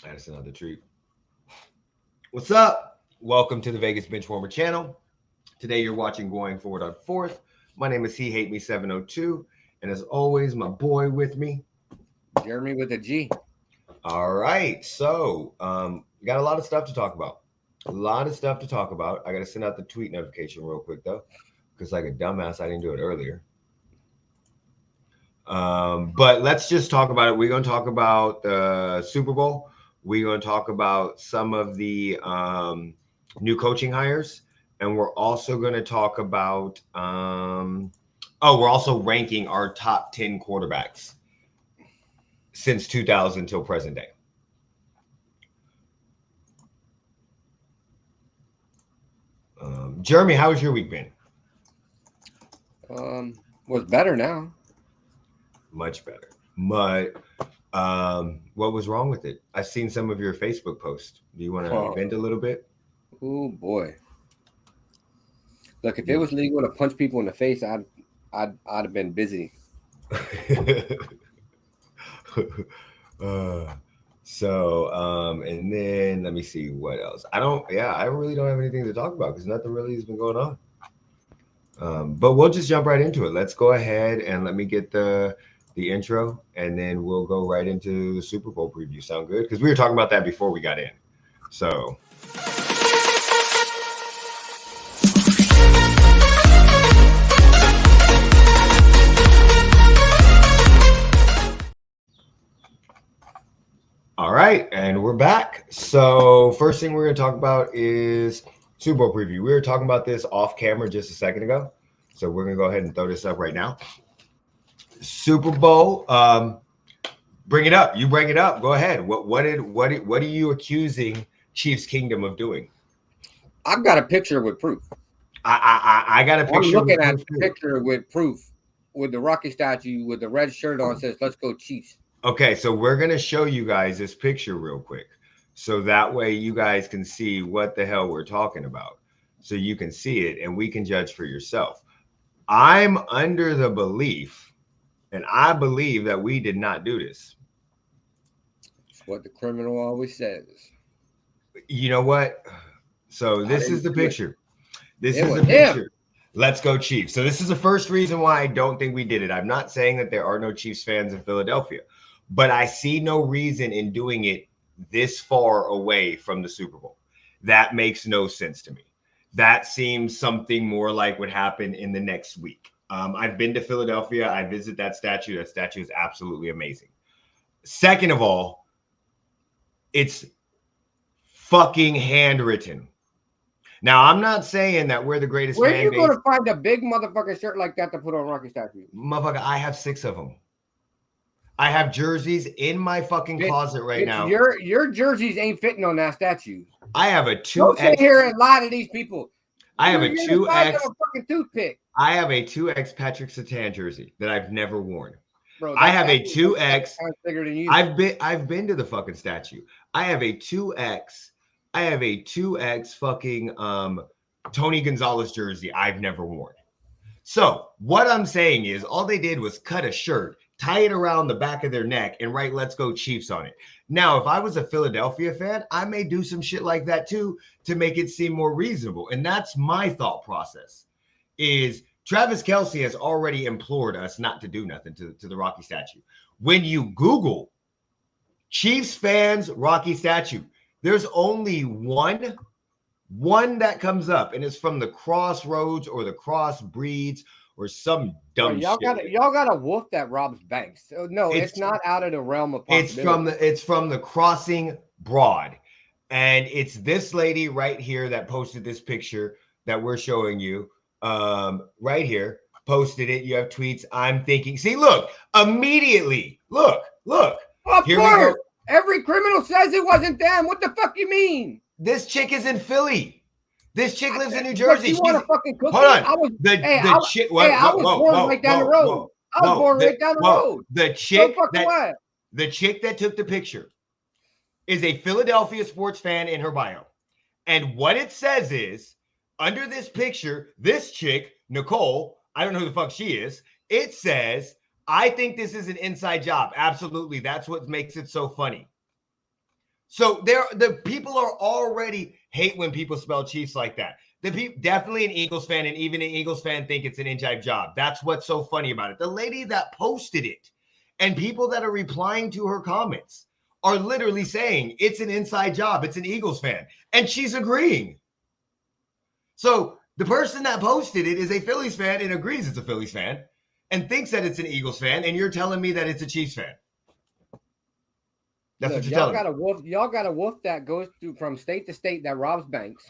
That's another treat. What's up? Welcome to the Vegas Benchwarmer channel. Today you're watching Going Forward on Fourth. My name is He Hate Me 702, and as always, my boy with me, Jeremy with a G. All right, so we got a lot of stuff to talk about. A lot of stuff to talk about. I got to send out the tweet notification real quick though, because like a dumbass, I didn't do it earlier. But let's just talk about it. We're going to talk about the Super Bowl. We're going to talk about some of the new coaching hires, and we're also going to talk about. We're also ranking our top 10 quarterbacks since 2000 till present day. Jeremy, how's your week been? Was better now. Much better. What was wrong with it? I've seen some of your Facebook posts. Do you want to vent a little bit? Oh boy! Look, if it was legal to punch people in the face, I'd have been busy. And then let me see what else. I really don't have anything to talk about because nothing really has been going on. But we'll just jump right into it. Let's go ahead and let me get the intro, and then we'll go right into the Super Bowl preview. Sound good? Because we were talking about that before we got in. So. All right, and we're back. So first thing we're going to talk about is Super Bowl preview. We were talking about this off camera just a second ago, so we're going to go ahead and throw this up right now. Super Bowl, bring it up. You bring it up. Go ahead. What are you accusing Chiefs Kingdom of doing? I've got a picture with proof. I got a picture. I'm looking at the picture with proof, with the Rocky statue with the red shirt on. Says "Let's go Chiefs." Okay, so we're going to show you guys this picture real quick. So that way you guys can see what the hell we're talking about. So you can see it and we can judge for yourself. I'm under the belief, and I believe that we did not do this. It's what the criminal always says. You know what? So this is the picture. This is the picture. Let's go Chiefs. So this is the first reason why I don't think we did it. I'm not saying that there are no Chiefs fans in Philadelphia, but I see no reason in doing it this far away from the Super Bowl. That makes no sense to me. That seems something more like what happened in the next week. I've been to Philadelphia. I visit that statue. That statue is absolutely amazing. Second of all, it's fucking handwritten. Now, I'm not saying that we're the greatest. Where are you going to find a big motherfucking shirt like that to put on Rocky statue? Motherfucker, I have 6 of them. I have jerseys in my fucking closet right now. Your jerseys ain't fitting on that statue. I have a 2X. Don't sit here and lie to these people. I have a 2X. Fucking toothpick. I have a 2X Patrick Surtain jersey that I've never worn. Bro, I have a 2X. Bigger than you. I've been to the fucking statue. I have a 2X. I have a 2X fucking Tony Gonzalez jersey I've never worn. So what I'm saying is all they did was cut a shirt, tie it around the back of their neck, and write "Let's go Chiefs" on it. Now, if I was a Philadelphia fan, I may do some shit like that too to make it seem more reasonable. And that's my thought process. Is Travis Kelce has already implored us not to do nothing to the Rocky statue. When you Google Chiefs fans Rocky statue, there's only one that comes up, and it's from the Crossroads or the Crossbreeds or some dumb shit. Y'all got a wolf that robs banks. So no, it's not out of the realm of possibility. It's from the Crossing Broad, and it's this lady right here that posted this picture that we're showing you. Right here, posted it. You have tweets. I'm thinking. See, look, immediately. Look. Of course, every criminal says it wasn't them. What the fuck you mean? This chick is in Philly. This chick lives in New Jersey. You want to fucking cook? Hold on. I was born right down the road. I was born right down the road. The chick that took the picture is a Philadelphia sports fan in her bio. And what it says is, under this picture, this chick, Nicole, I don't know who the fuck she is, it says, I think this is an inside job. Absolutely. That's what makes it so funny. So the people are already hate when people spell Chiefs like that. The people, definitely an Eagles fan, and even an Eagles fan think it's an inside job. That's what's so funny about it. The lady that posted it and people that are replying to her comments are literally saying it's an inside job. It's an Eagles fan. And she's agreeing. So the person that posted it is a Phillies fan and agrees it's a Phillies fan and thinks that it's an Eagles fan. And you're telling me that it's a Chiefs fan. That's what you're telling me. Y'all got a wolf that goes from state to state that robs banks.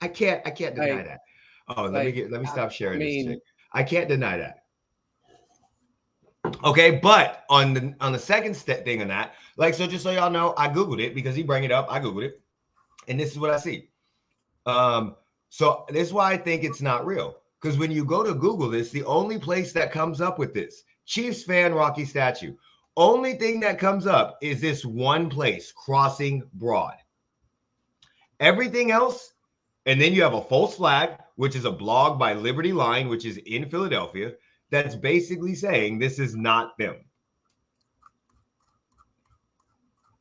I can't deny that. Oh, let me stop sharing this shit. I can't deny that. Okay, but on the second thing on that, like, so just so y'all know, I Googled it because he bring it up. I Googled it, and this is what I see. So this is why I think it's not real. Because when you go to Google this, the only place that comes up with this, Chiefs fan Rocky statue, only thing that comes up is this one place, Crossing Broad. Everything else. And then you have a false flag, which is a blog by Liberty Line, which is in Philadelphia, that's basically saying this is not them.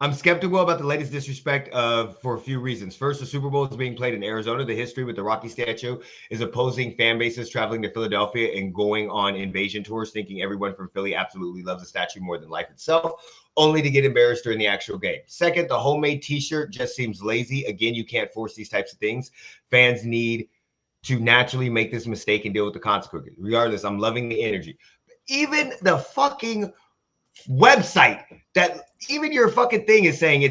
I'm skeptical about the latest disrespect for a few reasons. First, the Super Bowl is being played in Arizona. The history with the Rocky statue is opposing fan bases traveling to Philadelphia and going on invasion tours, thinking everyone from Philly absolutely loves the statue more than life itself, only to get embarrassed during the actual game. Second, the homemade t-shirt just seems lazy. Again, you can't force these types of things. Fans need to naturally make this mistake and deal with the consequences. Regardless, I'm loving the energy. Even the fucking website that even your fucking thing is saying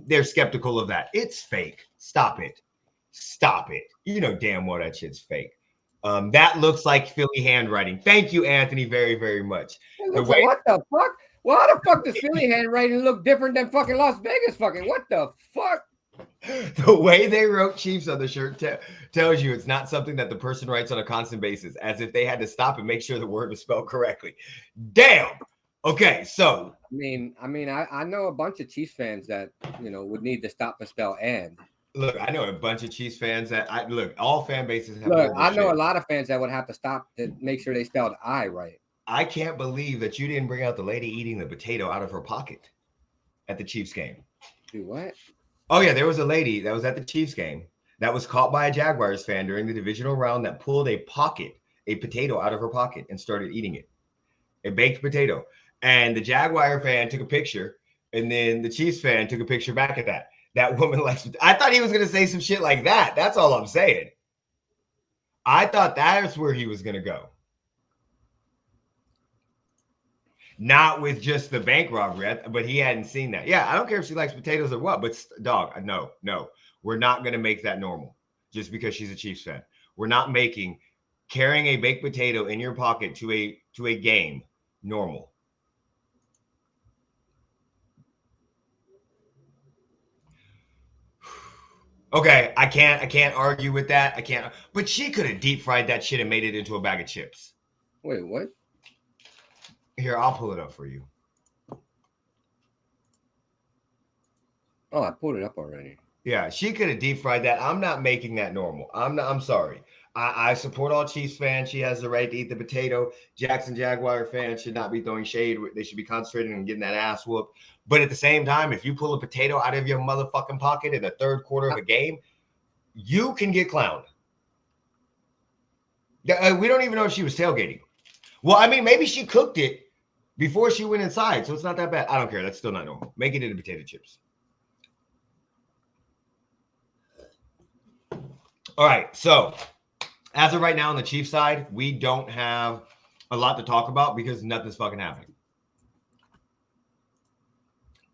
they're skeptical of that. It's fake. Stop it. You know damn well that shit's fake. That looks like Philly handwriting. Thank you, Anthony, very, very much. What the fuck? Well, how the fuck does Philly handwriting look different than fucking Las Vegas fucking? What the fuck? The way they wrote Chiefs on the shirt tells you it's not something that the person writes on a constant basis, as if they had to stop and make sure the word was spelled correctly. Damn. Okay, so I know a bunch of Chiefs fans that would need to stop and spell and. Look, I know a bunch of Chiefs fans that all fan bases have. Look, I know a lot of fans that would have to stop to make sure they spelled I right. I can't believe that you didn't bring out the lady eating the potato out of her pocket at the Chiefs game. Do what? Oh yeah, there was a lady that was at the Chiefs game that was caught by a Jaguars fan during the divisional round that pulled a potato out of her pocket and started eating it. A baked potato. And the Jaguar fan took a picture, and then the Chiefs fan took a picture back at that. That woman I thought he was going to say some shit like that. That's all I'm saying. I thought that's where he was going to go. Not with just the bank robbery, but he hadn't seen that. Yeah, I don't care if she likes potatoes or what, but dog, no. We're not going to make that normal just because she's a Chiefs fan. We're not making carrying a baked potato in your pocket to a game normal. Okay, I can't argue with that. I can't. But she could have deep fried that shit and made it into a bag of chips. Wait, what? Here, I'll pull it up for you. Oh, I pulled it up already. Yeah, she could have deep fried that. I'm not making that normal. I'm sorry. I support all Chiefs fans. She has the right to eat the potato. Jackson Jaguar fans should not be throwing shade. They should be concentrating on getting that ass whooped. But at the same time, if you pull a potato out of your motherfucking pocket in the third quarter of a game, you can get clowned. We don't even know if she was tailgating. Well, I mean, maybe she cooked it before she went inside, so it's not that bad. I don't care. That's still not normal. Make it into potato chips. All right, so as of right now on the Chiefs side, we don't have a lot to talk about because nothing's fucking happening.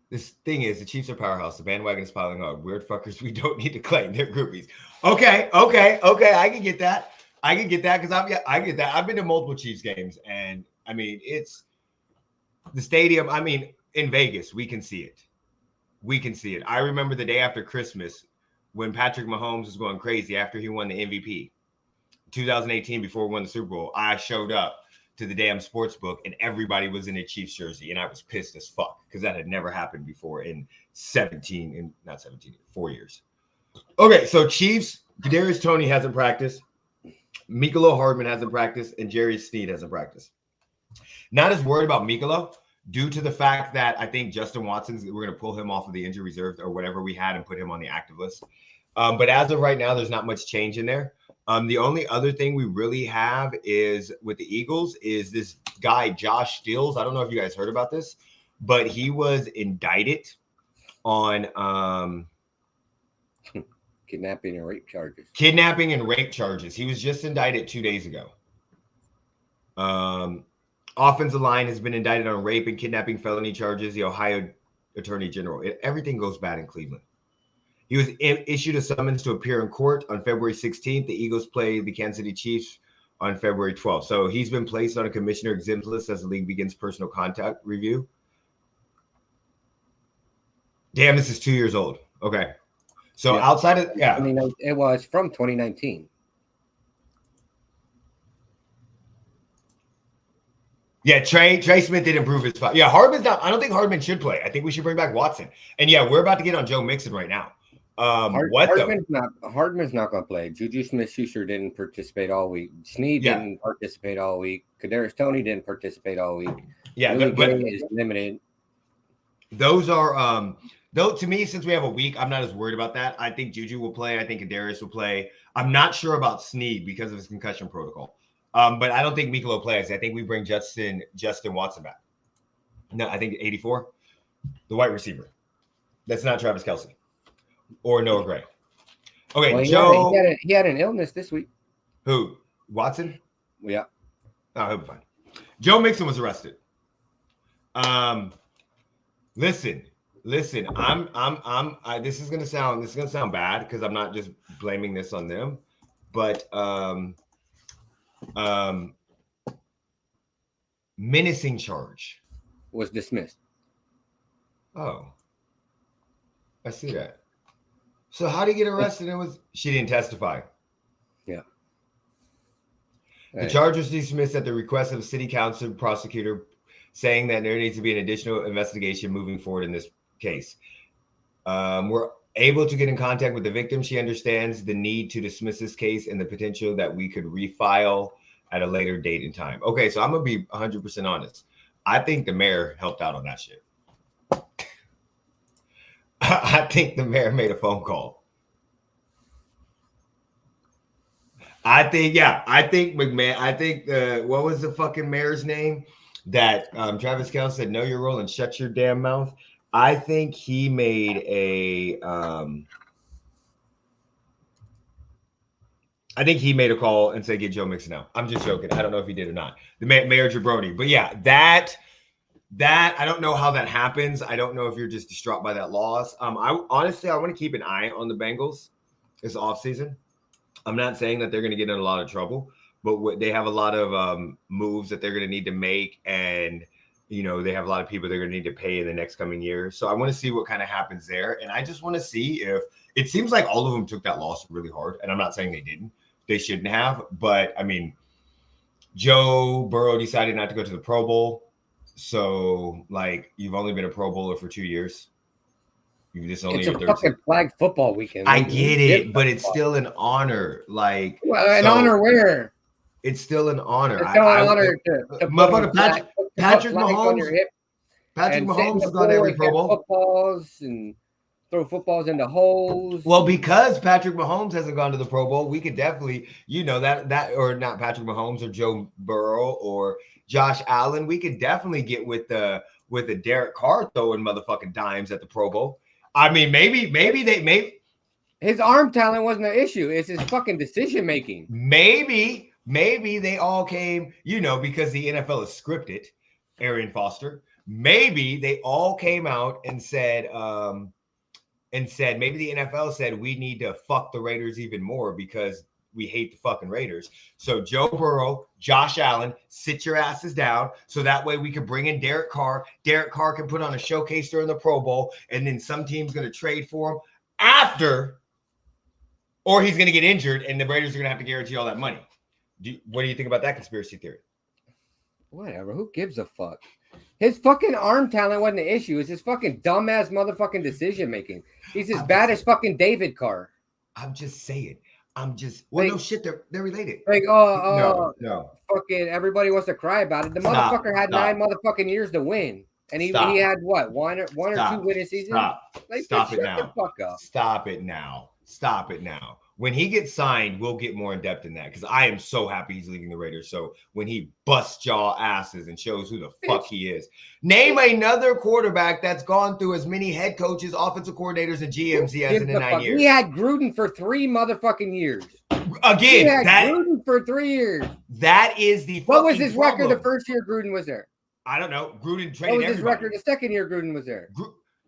This thing is, the Chiefs are powerhouse. The bandwagon is piling on. Weird fuckers we don't need to claim. They're groupies. Okay. I can get that. Because I get that. I've been to multiple Chiefs games, and I mean, it's the stadium. I mean, in Vegas, we can see it. I remember the day after Christmas when Patrick Mahomes was going crazy after he won the MVP. 2018, before we won the Super Bowl, I showed up to the damn sports book and everybody was in a Chiefs jersey, and I was pissed as fuck because that had never happened before in 4 years. Okay, so Chiefs, Kadarius Toney hasn't practiced, Mecole Hardman hasn't practiced, and Jerry Sneed hasn't practiced. Not as worried about Mecole due to the fact that I think Justin Watson's, we're going to pull him off of the injury reserve or whatever we had and put him on the active list. But as of right now, there's not much change in there. The only other thing we really have is with the Eagles is this guy, Josh Steels. I don't know if you guys heard about this, but he was indicted on kidnapping and rape charges. Kidnapping and rape charges. He was just indicted 2 days ago. Offensive line has been indicted on rape and kidnapping felony charges. The Ohio Attorney General. Everything goes bad in Cleveland. He was issued a summons to appear in court on February 16th. The Eagles play the Kansas City Chiefs on February 12th. So he's been placed on a commissioner exempt list as the league begins personal contact review. Damn, this is 2 years old. Okay. So outside of, I mean, it was from 2019. Yeah, Trey Smith did improve his spot. Yeah, Hardman's not. I don't think Hardman should play. I think we should bring back Watson. And yeah, we're about to get on Joe Mixon right now. Hardman's not going to play. Juju Smith-Schuster didn't participate all week. Snead didn't participate all week. Kadarius Toney didn't participate all week. Yeah, but is limited. Those are though to me, since we have a week, I'm not as worried about that. I think Juju will play. I think Kadarius will play. I'm not sure about Snead because of his concussion protocol. But I don't think Mikalo plays. I think we bring Justin Watson back. No, I think 84, the white receiver. That's not Travis Kelce or Noah Gray. Okay, well, Joe. He had an illness this week. Who? Watson? Yeah. Oh, he'll be fine. Joe Mixon was arrested. Listen. This is gonna sound bad because I'm not just blaming this on them, but menacing charge was dismissed. Oh, I see that. So how did he get arrested? She didn't testify. Yeah. The charge was dismissed at the request of the city council prosecutor, saying that there needs to be an additional investigation moving forward in this case. We're able to get in contact with the victim. She understands the need to dismiss this case and the potential that we could refile at a later date and time. Okay, so I'm going to be 100% honest. I think the mayor helped out on that shit. I think the mayor made a phone call. I think McMahon, what was the fucking mayor's name that Travis Kelce said, know your role and shut your damn mouth? I think he made a call and said, get Joe Mixon out. I'm just joking. I don't know if he did or not. The Mayor Jabroni. But yeah, that I don't know how that happens. I don't know if you're just distraught by that loss. I want to keep an eye on the Bengals this offseason. I'm not saying that they're going to get in a lot of trouble, but they have a lot of moves that they're going to need to make, and they have a lot of people they're going to need to pay in the next coming years. So I want to see what kind of happens there, and I just want to see if it seems like all of them took that loss really hard, and I'm not saying they didn't. They shouldn't have, but I mean, Joe Burrow decided not to go to the Pro Bowl. So, like, you've only been a Pro Bowler for 2 years. It's a fucking flag football weekend. I get it, but it's still an honor. Like, honor where? It's still an honor. It's still an honor to Patrick Mahomes. Patrick Mahomes has gone every Pro Bowl. Footballs and throw footballs into holes. Well, because Patrick Mahomes hasn't gone to the Pro Bowl, we could definitely, that or not Patrick Mahomes or Joe Burrow or Josh Allen, we could definitely get with the Derek Carr throwing motherfucking dimes at the Pro Bowl. I mean, maybe his arm talent wasn't an issue. It's his fucking decision making. Maybe they all came, because the NFL is scripted, Arian Foster. Maybe they all came out and said, maybe the NFL said we need to fuck the Raiders even more because we hate the fucking Raiders. So Joe Burrow, Josh Allen, sit your asses down so that way we can bring in Derek Carr. Derek Carr can put on a showcase during the Pro Bowl, and then some team's going to trade for him after, or he's going to get injured and the Raiders are going to have to guarantee all that money. What do you think about that conspiracy theory? Whatever. Who gives a fuck? His fucking arm talent wasn't the issue. It's his fucking dumbass motherfucking decision making. He's as bad as fucking David Carr. I'm just saying. No shit. They're related. Like, no. Fucking everybody wants to cry about it. The motherfucker had 9 motherfucking years to win. And he had what, one or two winning seasons? Stop it now. Stop it now. Stop it now. When he gets signed, we'll get more in depth in that because I am so happy he's leaving the Raiders. So when he busts y'all asses and shows who the fuck he is, name another quarterback that's gone through as many head coaches, offensive coordinators, and GMs he has in the 9 years. He had Gruden for 3 motherfucking years. Again, he had Gruden for 3 years. That is the. What was his record the first year Gruden was there? I don't know. Gruden traded. What was his record the second year Gruden was there?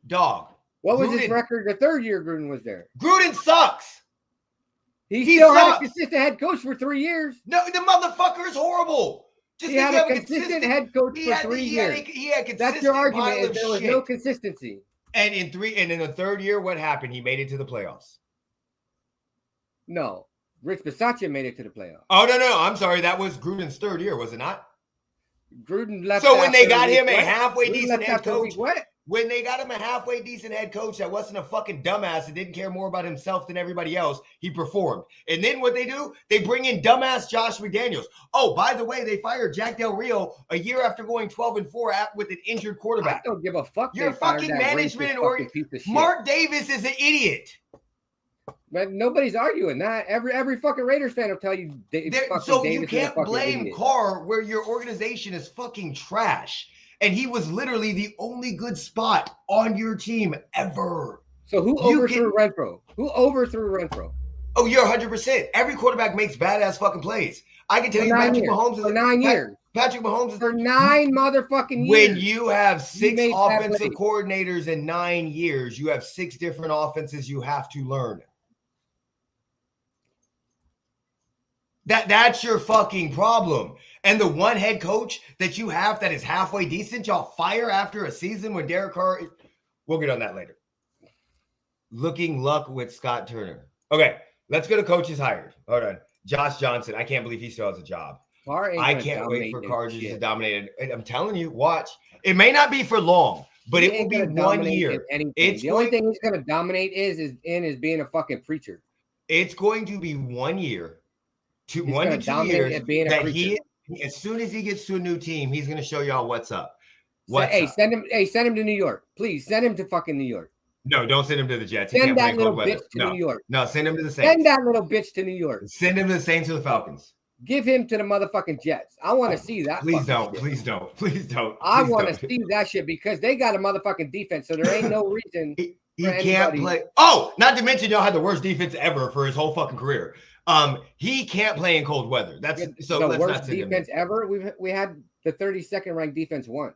Dog. What was his record the third year Gruden was there? Gruden sucks. He still had a consistent head coach for 3 years. No, the motherfucker is horrible. He had a consistent head coach for 3 years. He had consistent. That's your argument. Is there was no consistency. And in the third year, what happened? He made it to the playoffs. No, Rich Bisaccia made it to the playoffs. Oh no! I'm sorry. That was Gruden's third year, was it not? Gruden left. So when they got him a halfway decent head coach, what? When they got him a halfway decent head coach that wasn't a fucking dumbass and didn't care more about himself than everybody else, he performed. And then what they do, they bring in dumbass Josh McDaniels. Oh, by the way, they fired Jack Del Rio a year after going 12-4 with an injured quarterback. I don't give a fuck. Your fucking management and Mark Davis is an idiot. But nobody's arguing that. Every fucking Raiders fan will tell you. So you can't blame Carr where your organization is fucking trash. And he was literally the only good spot on your team ever. So who overthrew Renfro? Who overthrew Renfro? Oh, you're 100%. Every quarterback makes badass fucking plays. I can tell you Patrick Mahomes is for 9 years. Patrick Mahomes is for 9 motherfucking years. When you have 6 offensive coordinators in 9 years, you have 6 different offenses you have to learn. That's your fucking problem. And the one head coach that you have that is halfway decent, y'all fire after a season when Derek Carr. We'll get on that later. Looking luck with Scott Turner. Okay, let's go to coaches hired. Hold on. Josh Johnson. I can't believe he still has a job. I can't wait for Carr to dominate it. I'm telling you, watch. It may not be for long, but it will be 1 year. The only thing he's going to dominate is being a fucking preacher. It's going to be 1 year. 1 to 2 years that as soon as he gets to a new team, he's going to show y'all what's up. Send him to New York. Please send him to fucking New York. No, don't send him to the Jets. Send that little bitch to New York. No, send him to the Saints. Send that little bitch to New York. Send him to the Saints or the Falcons. Give him to the motherfucking Jets. I want to see that. Please don't. I want to see that shit because they got a motherfucking defense, so there ain't no reason. He can't play. Oh, not to mention y'all had the worst defense ever for his whole fucking career. He can't play in cold weather. That's so. The worst defense ever. We had the 32nd ranked defense once.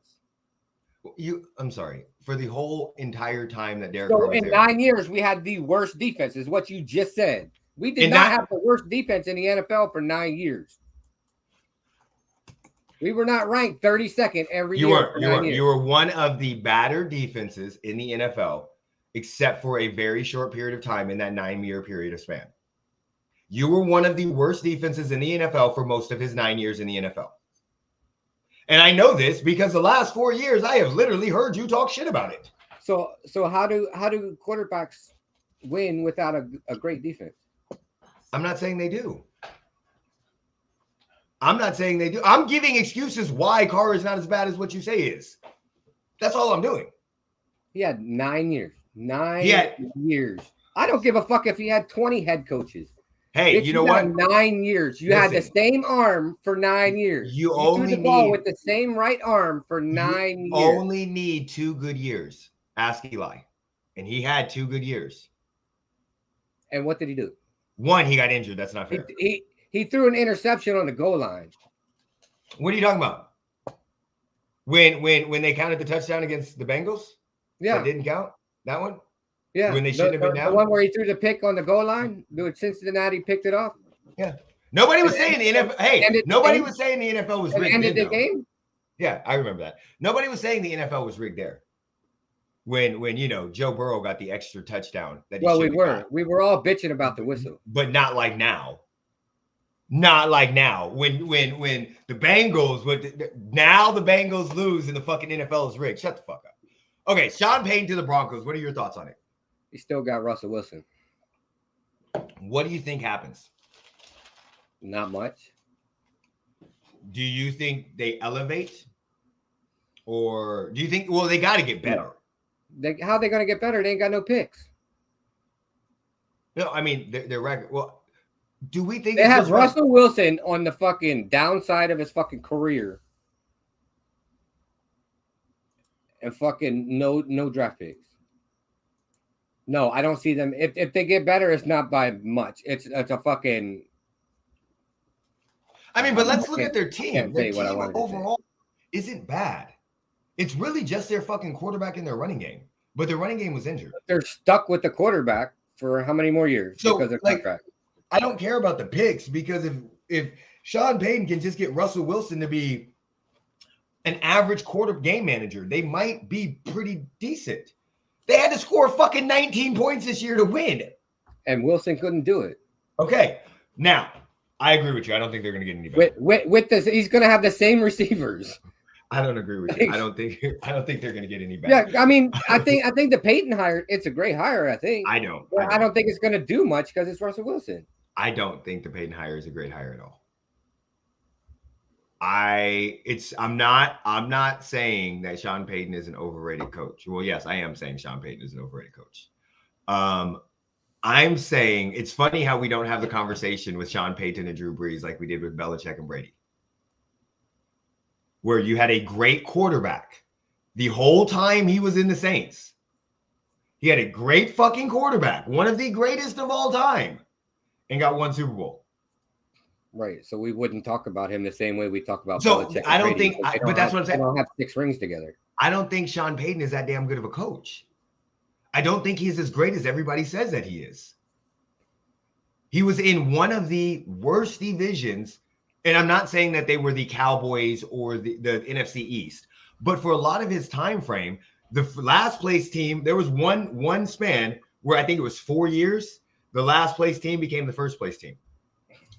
I'm sorry for the whole entire time that Derek. So in 9 years, we had the worst defense. Is what you just said. We did not have the worst defense in the NFL for 9 years. We were not ranked 32nd every year. You were one of the better defenses in the NFL, except for a very short period of time in that 9-year period of span. You were one of the worst defenses in the NFL for most of his 9 years in the NFL. And I know this because the last 4 years, I have literally heard you talk shit about it. So how do quarterbacks win without a great defense? I'm not saying they do. I'm giving excuses why Carr is not as bad as what you say is. That's all I'm doing. He had 9 years. 9 years. I don't give a fuck if he had 20 head coaches. Hey, you know what? 9 years. You had the same arm for 9 years. You only threw the ball with the same right arm for 9 years. Only need 2 good years. Ask Eli. And he had 2 good years. And what did he do? 1, he got injured. That's not fair. He threw an interception on the goal line. What are you talking about? When they counted the touchdown against the Bengals? Yeah. That didn't count? That one? Yeah. When they shouldn't have been down? The one where he threw the pick on the goal line? Dude, Cincinnati picked it off? Yeah. Nobody was saying the NFL. Hey, nobody was saying the NFL was rigged. Ended the game? Yeah, I remember that. Nobody was saying the NFL was rigged there. When Joe Burrow got the extra touchdown that he we were all bitching about the whistle, but not like now. Not like now. When the Bengals now the Bengals lose and the fucking NFL is rigged. Shut the fuck up. Okay, Sean Payton to the Broncos. What are your thoughts on it? He still got Russell Wilson. What do you think happens? Not much. Do you think they elevate? Or do you think? Well, they got to get better. How are they going to get better? They ain't got no picks. No, I mean their record. Well, do we think they have Russell Wilson on the fucking downside of his fucking career, and fucking no draft picks? No, I don't see them. If they get better, it's not by much. It's a fucking. I mean, but let's look at their team. Their team overall isn't bad. It's really just their fucking quarterback and their running game. But their running game was injured. They're stuck with the quarterback for how many more years? So, because of contract. I don't care about the picks because if Sean Payton can just get Russell Wilson to be an average quarter game manager, they might be pretty decent. They had to score fucking 19 points this year to win. And Wilson couldn't do it. Okay. Now, I agree with you. I don't think they're going to get any better. With this, he's going to have the same receivers. I don't agree with you. I don't think they're going to get any better. Yeah, I mean, I think the Payton hire, it's a great hire, I think. I don't think it's going to do much because it's Russell Wilson. I don't think the Payton hire is a great hire at all. I'm not saying that Sean Payton is an overrated coach. Well, yes, I am saying Sean Payton is an overrated coach. I'm saying it's funny how we don't have the conversation with Sean Payton and Drew Brees like we did with Belichick and Brady, where you had a great quarterback the whole time he was in the Saints. He had a great fucking quarterback, one of the greatest of all time, and got one Super Bowl. Right, so we wouldn't talk about him the same way we talk about Belichick. I don't think, but that's what I'm saying. They don't have 6 rings together. I don't think Sean Payton is that damn good of a coach. I don't think he's as great as everybody says that he is. He was in one of the worst divisions, and I'm not saying that they were the Cowboys or the NFC East, but for a lot of his time frame, the last place team, there was one span where I think it was 4 years, the last place team became the first place team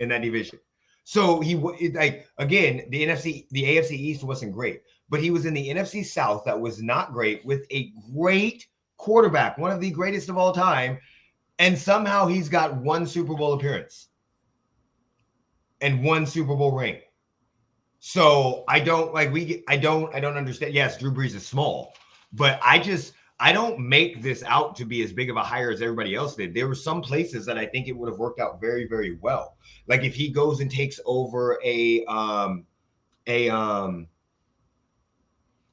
in that division. So the AFC East wasn't great, but he was in the NFC South that was not great with a great quarterback, one of the greatest of all time, and somehow he's got one Super Bowl appearance and one Super Bowl ring. So I don't understand. Yes, Drew Brees is small, but I don't make this out to be as big of a hire as everybody else did. There were some places that I think it would have worked out very, very well. Like if he goes and takes over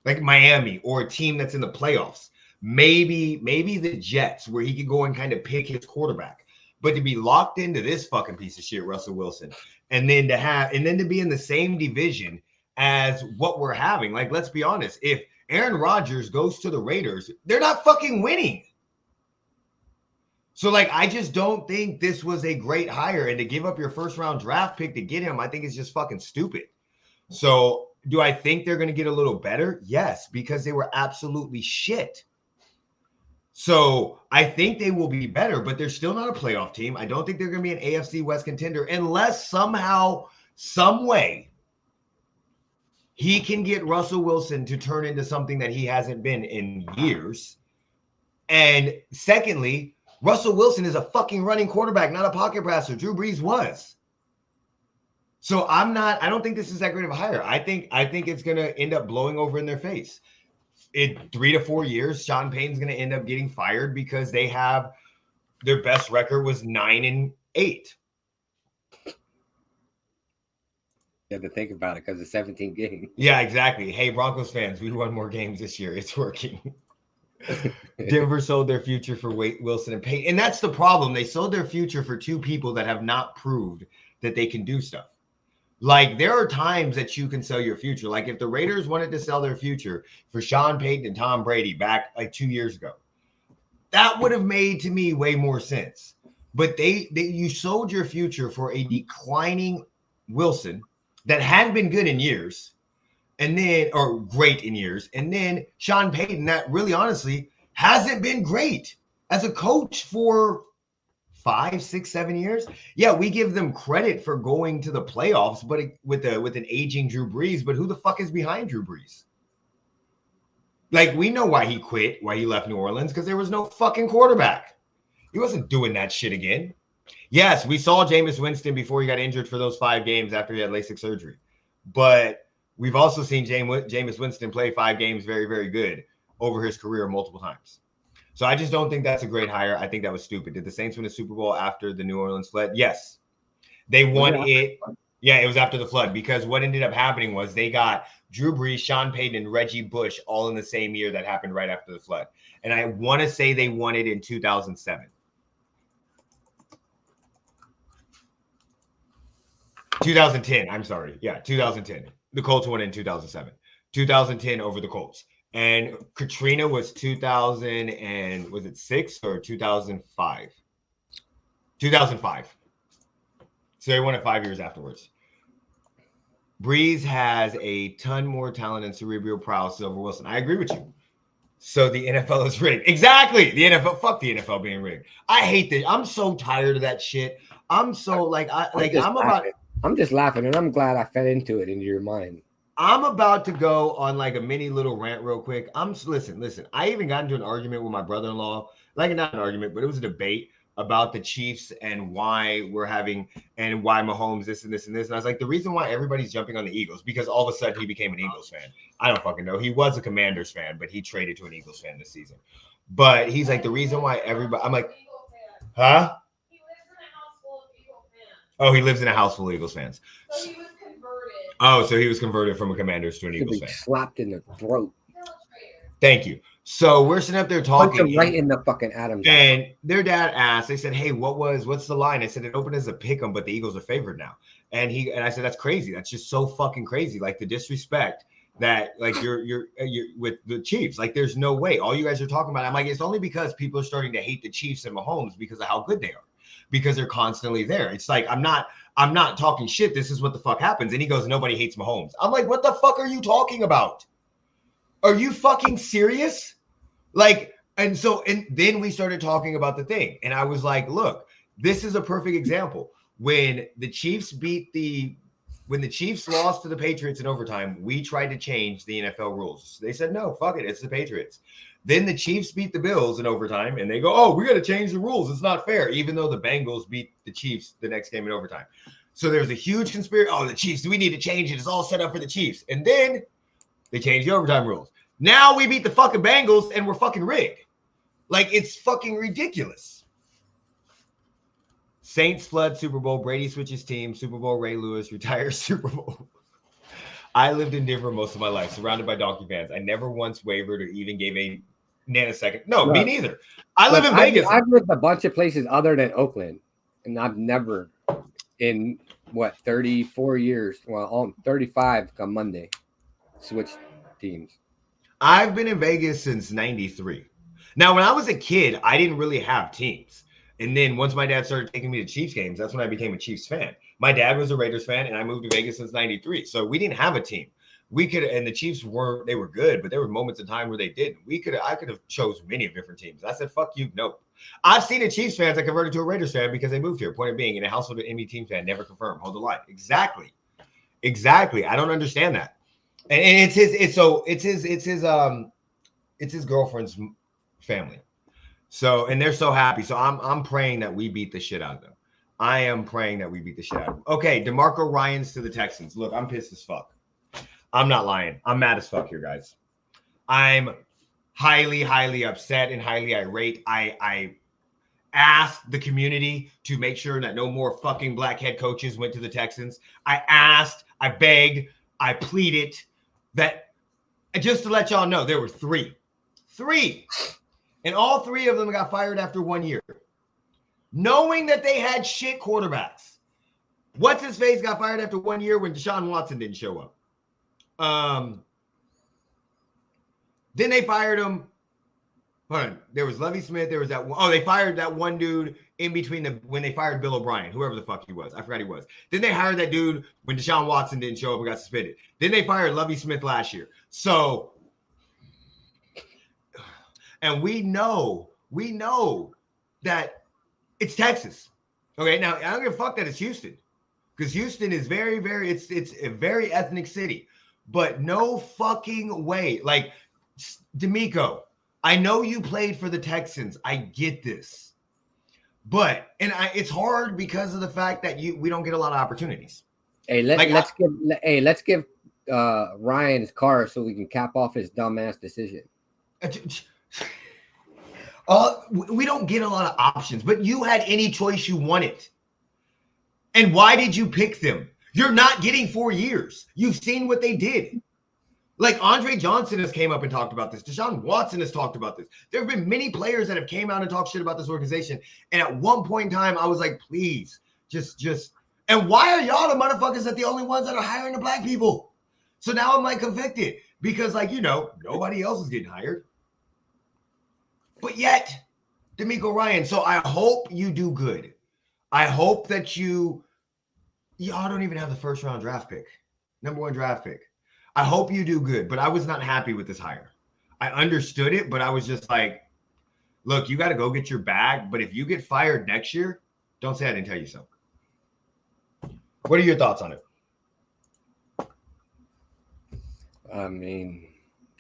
like Miami or a team that's in the playoffs, maybe the Jets, where he could go and kind of pick his quarterback. But to be locked into this fucking piece of shit, Russell Wilson, and then to be in the same division as what we're having, like, let's be honest, if Aaron Rodgers goes to the Raiders, they're not fucking winning. So, like, I just don't think this was a great hire. And to give up your first round draft pick to get him, I think it's just fucking stupid. So, do I think they're going to get a little better? Yes, because they were absolutely shit. So, I think they will be better, but they're still not a playoff team. I don't think they're going to be an AFC West contender unless somehow, some way, he can get Russell Wilson to turn into something that he hasn't been in years. And secondly, Russell Wilson is a fucking running quarterback, not a pocket passer. Drew Brees was. So I don't think this is that great of a hire. I think it's going to end up blowing over in their face. In 3 to 4 years, Sean Payton's going to end up getting fired because their best record was 9-8. You have to think about it because it's 17 games. Yeah, exactly. Hey, Broncos fans, we won more games this year. It's working. Denver sold their future for Wilson and Payton. And that's the problem. They sold their future for two people that have not proved that they can do stuff. Like, there are times that you can sell your future. Like, if the Raiders wanted to sell their future for Sean Payton and Tom Brady back like 2 years ago, that would have made, to me, way more sense. But you sold your future for a declining Wilson that hadn't been good in years, or great in years. And then Sean Payton, that really honestly hasn't been great as a coach for 5, 6, 7 years. Yeah, we give them credit for going to the playoffs, but with an aging Drew Brees. But who the fuck is behind Drew Brees? Like, we know why he quit, why he left New Orleans, because there was no fucking quarterback. He wasn't doing that shit again. Yes, we saw Jameis Winston before he got injured for those 5 games after he had LASIK surgery. But We've also seen Jameis Winston play 5 games very, very good over his career multiple times. So I just don't think that's a great hire. I think that was stupid. Did the Saints win a Super Bowl after the New Orleans flood? Yes. They won it. Yeah, it was after the flood, because what ended up happening was they got Drew Brees, Sean Payton, and Reggie Bush all in the same year that happened right after the flood. And I want to say they won it in 2007. 2010. I'm sorry. Yeah, 2010. The Colts won in 2007. 2010 over the Colts. And Katrina was 2000 and was it 6 or 2005? 2005. So they won it 5 years afterwards. Breeze has a ton more talent and cerebral prowess over Wilson. I agree with you. So the NFL is rigged. Exactly. The NFL. Fuck the NFL being rigged. I hate this. I'm so tired of that shit. I'm so I'm just laughing, and I'm glad I fed into your mind. I'm about to go on like a mini little rant real quick. Listen. I even got into an argument with my brother-in-law. Like, not an argument, but it was a debate about the Chiefs and why we're having and why Mahomes this and this and this. And I was like, the reason why everybody's jumping on the Eagles, because all of a sudden he became an Eagles fan. I don't fucking know. He was a Commanders fan, but he traded to an Eagles fan this season. But he's like, the reason why everybody, I'm like, huh? Oh, he lives in a house full of Eagles fans. So he was converted. Oh, so he was converted from a Commanders to an Eagles fan. Slapped in the throat. Thank you. So we're sitting up there talking, right in the fucking Adams. And their dad asked, they said, hey, what's the line? I said, it opened as a pick 'em, but the Eagles are favored now. And I said, that's crazy. That's just so fucking crazy. Like, the disrespect that, like, you're with the Chiefs. Like, there's no way. All you guys are talking about. I'm like, it's only because people are starting to hate the Chiefs and Mahomes because of how good they are, because they're constantly there. It's like, I'm not talking shit. This is what the fuck happens. And he goes, nobody hates Mahomes. I'm like, what the fuck are you talking about? Are you fucking serious? Like, and then we started talking about the thing. And I was like, look, this is a perfect example. When the Chiefs lost to the Patriots in overtime, we tried to change the NFL rules. They said, no, fuck it. It's the Patriots. Then the Chiefs beat the Bills in overtime, and they go, oh, we got to change the rules. It's not fair, even though the Bengals beat the Chiefs the next game in overtime. So there's a huge conspiracy. Oh, the Chiefs, we need to change it. It's all set up for the Chiefs. And then they changed the overtime rules. Now we beat the fucking Bengals, and we're fucking rigged. Like, it's fucking ridiculous. Saints flood Super Bowl. Brady switches team. Super Bowl. Ray Lewis retires Super Bowl. I lived in Denver most of my life, surrounded by Donkey fans. I never once wavered or even gave a nanosecond. No, me neither. I live in Vegas. I've lived a bunch of places other than Oakland, and I've never in 34 years. Well, 35 come Monday. Switched teams. I've been in Vegas since 93. Now, when I was a kid, I didn't really have teams. And then once my dad started taking me to Chiefs games, that's when I became a Chiefs fan. My dad was a Raiders fan, and I moved to Vegas since 93. So we didn't have a team. And the Chiefs they were good, but there were moments in time where they didn't. I could have chose many of different teams. I said, fuck you, nope. I've seen a Chiefs fans that converted to a Raiders fan because they moved here. Point of being, in a household of any team fan, never confirmed. Hold the line. Exactly. I don't understand that. And it's his girlfriend's family. So, and they're so happy. So I'm praying that we beat the shit out of them. I am praying that we beat the shit out of them. Okay, DeMarco Ryans to the Texans. Look, I'm pissed as fuck. I'm not lying. I'm mad as fuck here, guys. I'm highly, highly upset and highly irate. I asked the community to make sure that no more fucking black head coaches went to the Texans. I asked, I begged, I pleaded that, just to let y'all know, there were three. And all 3 of them got fired after 1 year. Knowing that they had shit quarterbacks. What's his face got fired after 1 year when Deshaun Watson didn't show up. Then they fired him. Hold on. There was Lovie Smith. There was that one. Oh, they fired that one dude in between when they fired Bill O'Brien, whoever the fuck he was. I forgot he was. Then they hired that dude when Deshaun Watson didn't show up and got suspended. Then they fired Lovie Smith last year. So, and we know that it's Texas. Okay, now I don't give a fuck that it's Houston, because Houston is very, very, it's a very ethnic city, but no fucking way. Like, D'Amico, I know you played for the Texans. I get this, but it's hard because of the fact that we don't get a lot of opportunities. Hey, let's give Ryan's car so we can cap off his dumbass decision. We don't get a lot of options, but you had any choice you wanted. And why did you pick them? You're not getting 4 years. You've seen what they did. Like Andre Johnson has came up and talked about this. Deshaun Watson has talked about this. There have been many players that have came out and talked shit about this organization. And at one point in time, I was like, please, just. And why are y'all the motherfuckers that the only ones that are hiring the black people? So now I'm like convicted because nobody else is getting hired. But yet, DeMeco Ryan. So I hope you do good. I hope that y'all don't even have the first round draft pick, number 1 draft pick. I hope you do good, but I was not happy with this hire. I understood it, but I was just like, look, you got to go get your bag. But if you get fired next year, don't say I didn't tell you so. What are your thoughts on it? I mean,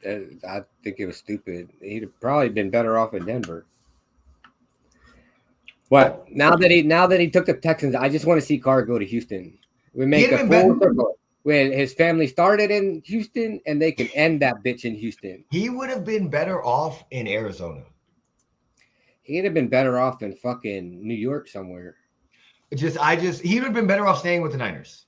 I think it was stupid. He'd have probably been better off in Denver. But now that he took the Texans, I just want to see Carr go to Houston. We make a full circle. When his family started in Houston, and they can end that bitch in Houston. He would have been better off in Arizona. He'd have been better off in fucking New York somewhere. He would have been better off staying with the Niners.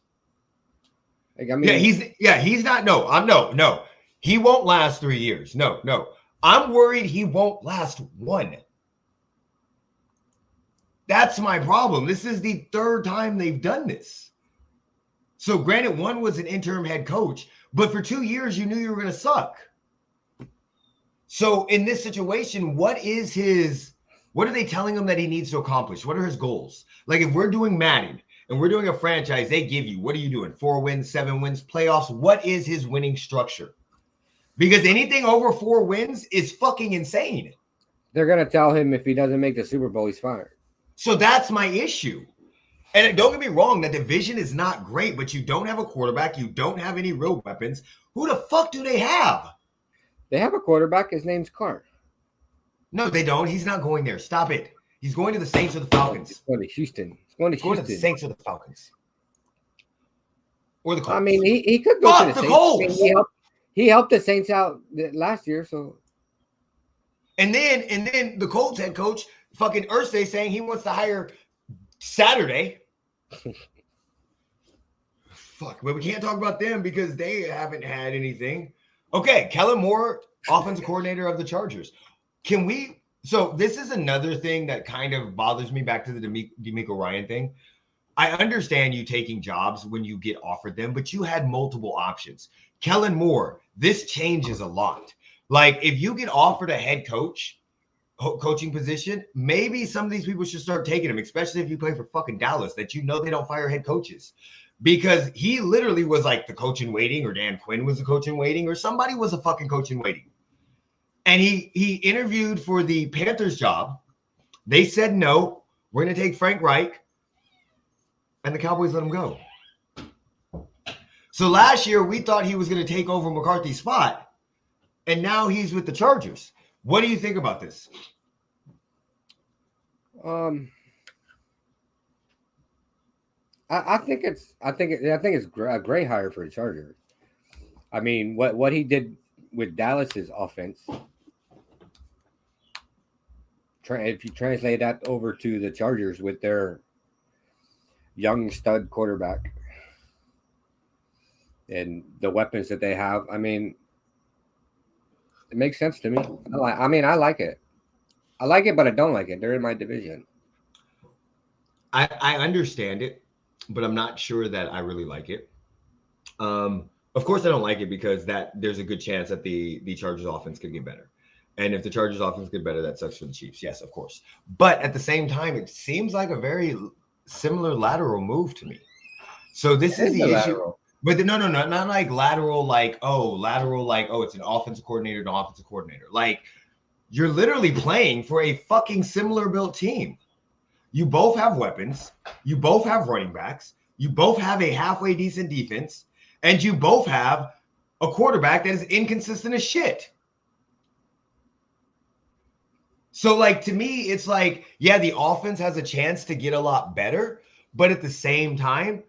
Like, I mean, he's not. No. He won't last 3 years. No. I'm worried he won't last 1. That's my problem. This is the 3rd time they've done this. So granted, 1 was an interim head coach, but for 2 years, you knew you were going to suck. So in this situation, what are they telling him that he needs to accomplish? What are his goals? Like if we're doing Madden and we're doing a franchise, they give you, what are you doing? 4 wins, 7 wins, playoffs. What is his winning structure? Because anything over 4 wins is fucking insane. They're going to tell him if he doesn't make the Super Bowl, he's fired. So that's my issue. And don't get me wrong, the division is not great, but you don't have a quarterback. You don't have any real weapons. Who the fuck do they have? They have a quarterback. His name's Carr. No, they don't. He's not going there. Stop it. He's going to the Saints or the Falcons. He's going to Houston. He's going to Houston. The Saints or the Falcons. Or the Colts. I mean, he could go to the Saints. Colts. I mean, he helped the Saints out last year, so. And then the Colts head coach, fucking Irsay, saying he wants to hire Saturday. Fuck, but we can't talk about them because they haven't had anything. Okay, Kellen Moore, offensive coordinator of the Chargers. So this is another thing that kind of bothers me back to the DeMeco Ryan thing. I understand you taking jobs when you get offered them, but you had multiple options. Kellen Moore, this changes a lot. Like if you get offered a head coaching position, maybe some of these people should start taking them, especially if you play for fucking Dallas, that they don't fire head coaches. Because he literally was like the coach in waiting, or Dan Quinn was the coach in waiting, or somebody was a fucking coach in waiting. And he interviewed for the Panthers job. They said no, we're going to take Frank Reich. And the Cowboys let him go. So last year, we thought he was going to take over McCarthy's spot. And now he's with the Chargers. What do you think about this? I think it's a great hire for the Chargers. I mean, what he did with Dallas's offense, if you translate that over to the Chargers with their young stud quarterback and the weapons that they have, I mean, it makes sense to me. I like it. I like it, but I don't like it. They're in my division. I understand it, but I'm not sure that I really like it. Of course, I don't like it because there's a good chance that the Chargers offense could get better. And if the Chargers offense get better, that sucks for the Chiefs. Yes, of course. But at the same time, it seems like a very similar lateral move to me. So this is the issue. But no, not like lateral, it's an offensive coordinator to offensive coordinator. Like, you're literally playing for a fucking similar built team. You both have weapons. You both have running backs. You both have a halfway decent defense. And you both have a quarterback that is inconsistent as shit. So, like, to me, it's like, yeah, the offense has a chance to get a lot better. But at the same time,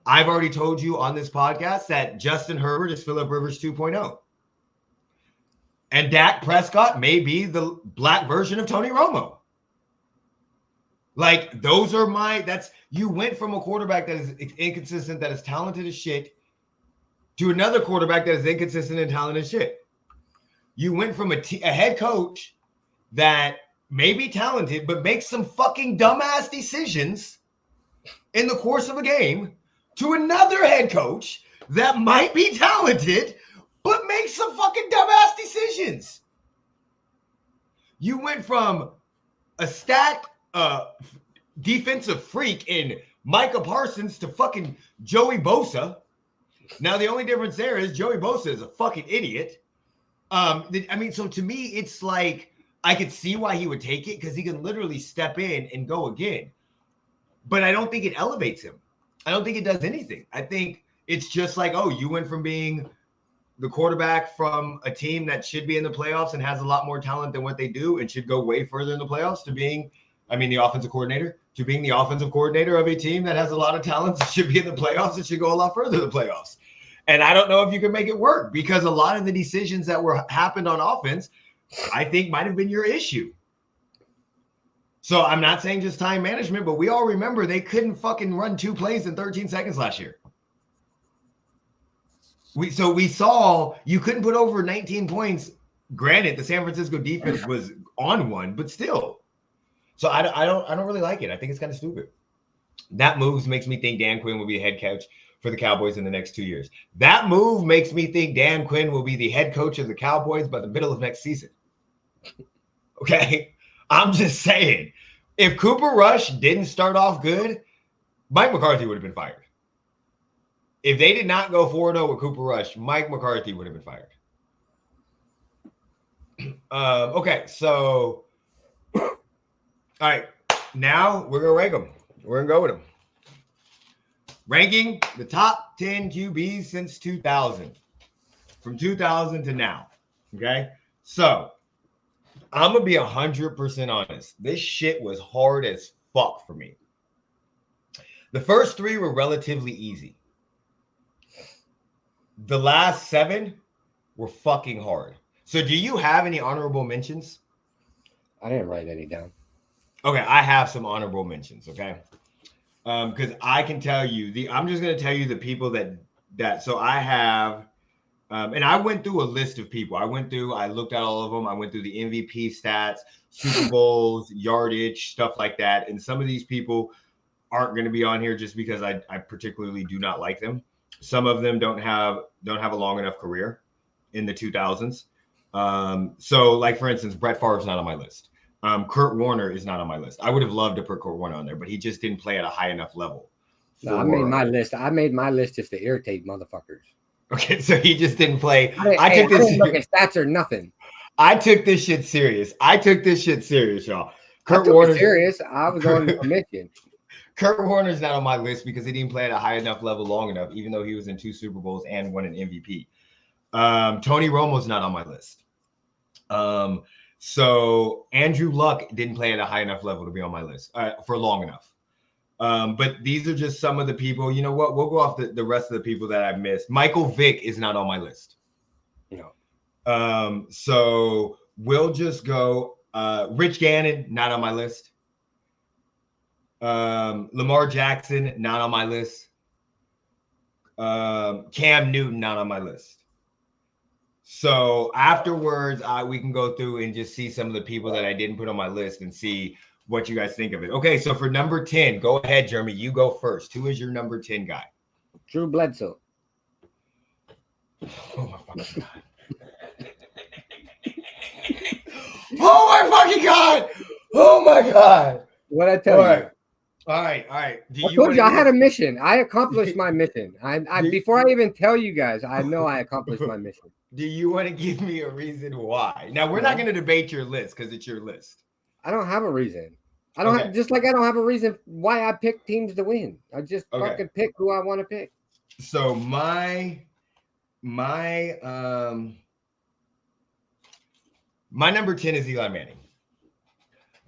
I've already told you on this podcast that Justin Herbert is Phillip Rivers 2.0. And Dak Prescott may be the black version of Tony Romo. Like, those are you went from a quarterback that is inconsistent, that is talented as shit, to another quarterback that is inconsistent and talented as shit. You went from a head coach that may be talented, but makes some fucking dumbass decisions in the course of a game, to another head coach that might be talented, but makes some fucking dumbass decisions. You went from a stacked defensive freak in Micah Parsons to fucking Joey Bosa. Now, the only difference there is Joey Bosa is a fucking idiot. So to me, it's like, I could see why he would take it, because he can literally step in and go again. But I don't think it elevates him. I don't think it does anything. I think it's just like, oh, you went from being the quarterback from a team that should be in the playoffs and has a lot more talent than what they do and should go way further in the playoffs, to being, the offensive coordinator, to being the offensive coordinator of a team that has a lot of talent that should be in the playoffs and should go a lot further in the playoffs. And I don't know if you can make it work, because a lot of the decisions that happened on offense, I think might have been your issue. So I'm not saying just time management, but we all remember they couldn't fucking run 2 plays in 13 seconds last year. We saw you couldn't put over 19 points. Granted, the San Francisco defense was on one, but still. So I don't really like it. I think it's kind of stupid. That move makes me think Dan Quinn will be a head coach for the Cowboys in the next 2 years. That move makes me think Dan Quinn will be the head coach of the Cowboys by the middle of next season. Okay? I'm just saying, if Cooper Rush didn't start off good, Mike McCarthy would have been fired. If they did not go 4-0 with Cooper Rush, Mike McCarthy would have been fired. Okay, so all right, now we're gonna rank them. We're gonna go with them. Ranking the top 10 QBs since 2000, from 2000 to now. Okay, so I'm gonna be 100% honest. This shit was hard as fuck for me. The first 3 were relatively easy. The last 7 were fucking hard. So do you have any honorable mentions? I didn't write any down. Okay, I have some honorable mentions, okay? Because I can tell you, I'm just going to tell you the people that so I have, and I went through a list of people. I looked at all of them. I went through the MVP stats, Super Bowls, yardage, stuff like that. And some of these people aren't going to be on here just because I particularly do not like them. Some of them don't have a long enough career in the 2000s. So, like, for instance, Brett Favre's not on my list. Kurt Warner is not on my list. I would have loved to put Kurt Warner on there, but he just didn't play at a high enough level. No, I made my list. I made my list just to irritate motherfuckers. Okay, so he just didn't play. I didn't look at stats or nothing. I took this shit serious. Y'all. Kurt Warner serious. I was on a mission. Kurt Warner's not on my list because he didn't play at a high enough level long enough, even though he was in 2 Super Bowls and won an MVP. Tony Romo's not on my list. So Andrew Luck didn't play at a high enough level to be on my list for long enough. But these are just some of the people. You know what? We'll go off the rest of the people that I've missed. Michael Vick is not on my list. No. So we'll just go Rich Gannon, not on my list. Lamar Jackson, not on my list. Cam Newton, not on my list. So afterwards, we can go through and just see some of the people that I didn't put on my list and see what you guys think of it. Okay, so for number 10, go ahead, Jeremy. You go first. Who is your number 10 guy? Drew Bledsoe. Oh, my fucking God. Oh, my fucking God. Oh, my God. What'd I tell you? All right. I told you I had a mission. I accomplished my mission. Before I even tell you guys, I know I accomplished my mission. Do you want to give me a reason why? Now, we're not going to debate your list because it's your list. I don't have a reason. I don't have, just like I don't have a reason why I pick teams to win. I just fucking pick who I want to pick. So my number 10 is Eli Manning.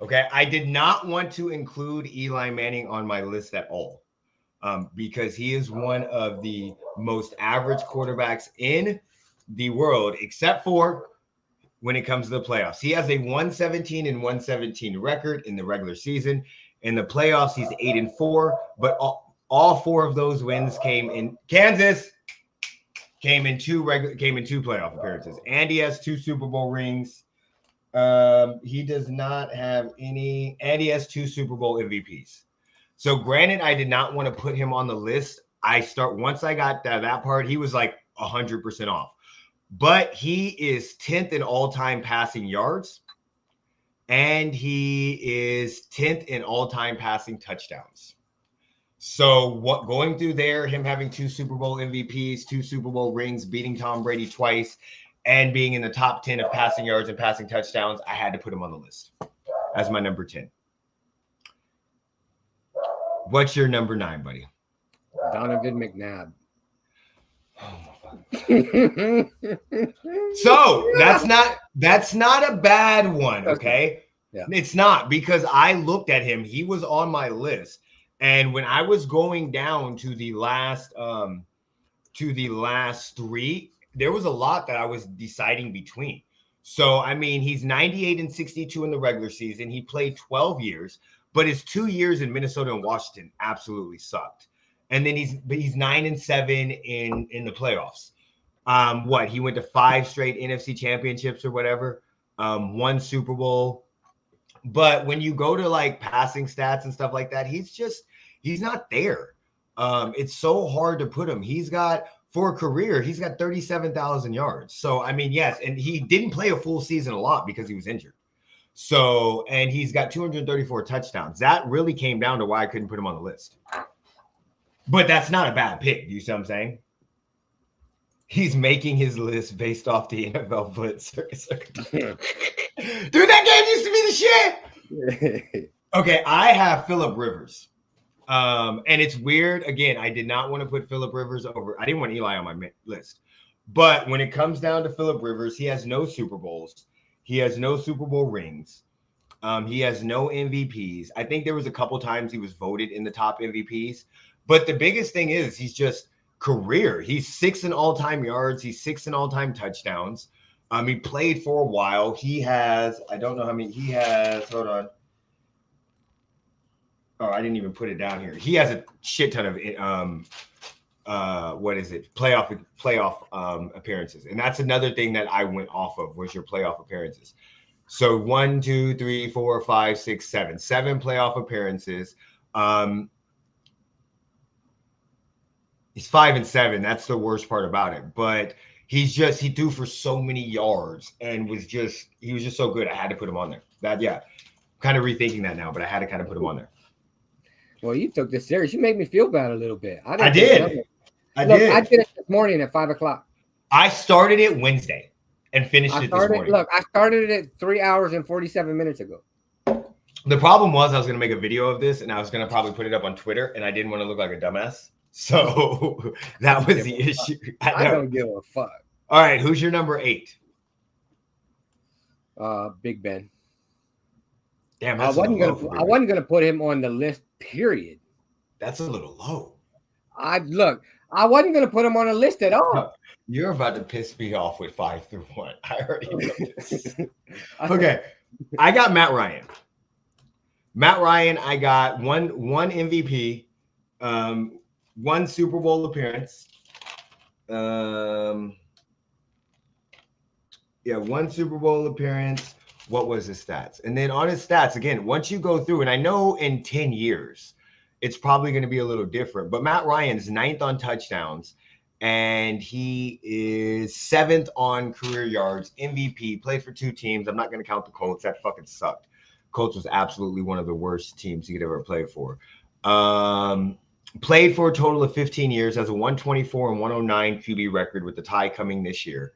Okay, I did not want to include Eli Manning on my list at all. because he is one of the most average quarterbacks in the world, except for when it comes to the playoffs. He has a 117 and 117 record in the regular season. In the playoffs, he's 8-4, but all four of those wins came in Kansas. Came in two playoff appearances. Andy has 2 Super Bowl rings. He does not have any. Andy has 2 Super Bowl MVPs. So granted, I did not want to put him on the list. Once I got that part, he was like 100% off. But he is 10th in all-time passing yards, and he is 10th in all-time passing touchdowns. So going through there, him having 2 Super Bowl MVPs, 2 Super Bowl rings, beating Tom Brady twice, and being in the top 10 of passing yards and passing touchdowns, I had to put him on the list as my number 10. What's your number 9, buddy? Donovan McNabb. So that's not a bad one, okay? Yeah. It's not, because I looked at him. He was on my list. And when I was going down to the last 3, there was a lot that I was deciding between. So, I mean, he's 98 and 62 in the regular season. He played 12 years, but his 2 years in Minnesota and Washington absolutely sucked. And then he's 9 and 7 in the playoffs. He went to 5 straight NFC championships or whatever, 1 Super Bowl. But when you go to like passing stats and stuff like that, he's not there. It's so hard to put him. For a career, he's got 37,000 yards. So, I mean, yes, and he didn't play a full season a lot because he was injured. So, and he's got 234 touchdowns. That really came down to why I couldn't put him on the list. But that's not a bad pick. You see what I'm saying? He's making his list based off the NFL Blitz. Dude, that game used to be the shit. Okay, I have Phillip Rivers. And it's weird. Again, I did not want to put Phillip Rivers over. I didn't want Eli on my list. But when it comes down to Phillip Rivers, he has no Super Bowls. He has no Super Bowl rings. He has no MVPs. I think there was a couple times he was voted in the top MVPs. But the biggest thing is he's just career. He's 6th in all-time yards. He's 6th in all-time touchdowns. He played for a while. He has, I don't know how many he has. Hold on. Oh, I didn't even put it down here. He has a shit ton of playoff appearances. And that's another thing that I went off of was your playoff appearances. So 1, 2, 3, 4, 5, 6, 7. 7 playoff appearances. He's 5 and 7. That's the worst part about it. But he threw for so many yards and he was just so good. I had to put him on there. Kind of rethinking that now, but I had to kind of put him on there. Well, you took this serious. You made me feel bad a little bit. I did. I did it this morning at 5:00. I started it Wednesday and finished it this morning. Look, I started it 3 hours and 47 minutes ago. The problem was I was going to make a video of this and I was going to probably put it up on Twitter and I didn't want to look like a dumbass. So that was the issue. I don't give a fuck. All right. Who's your number 8? Big Ben. Damn, I wasn't gonna put him on the list, period. That's a little low. I wasn't gonna put him on a list at all. You're about to piss me off with 5 through 1. I already know this. Okay. I got Matt Ryan. I got one MVP, 1 Super Bowl appearance. 1 Super Bowl appearance. What was his stats? And then on his stats, again, once you go through, and I know in 10 years, it's probably going to be a little different, but Matt Ryan's 9th on touchdowns, and he is 7th on career yards, MVP, played for 2 teams. I'm not going to count the Colts. That fucking sucked. Colts was absolutely one of the worst teams he could ever play for. Played for a total of 15 years, has a 124 and 109 QB record with the tie coming this year.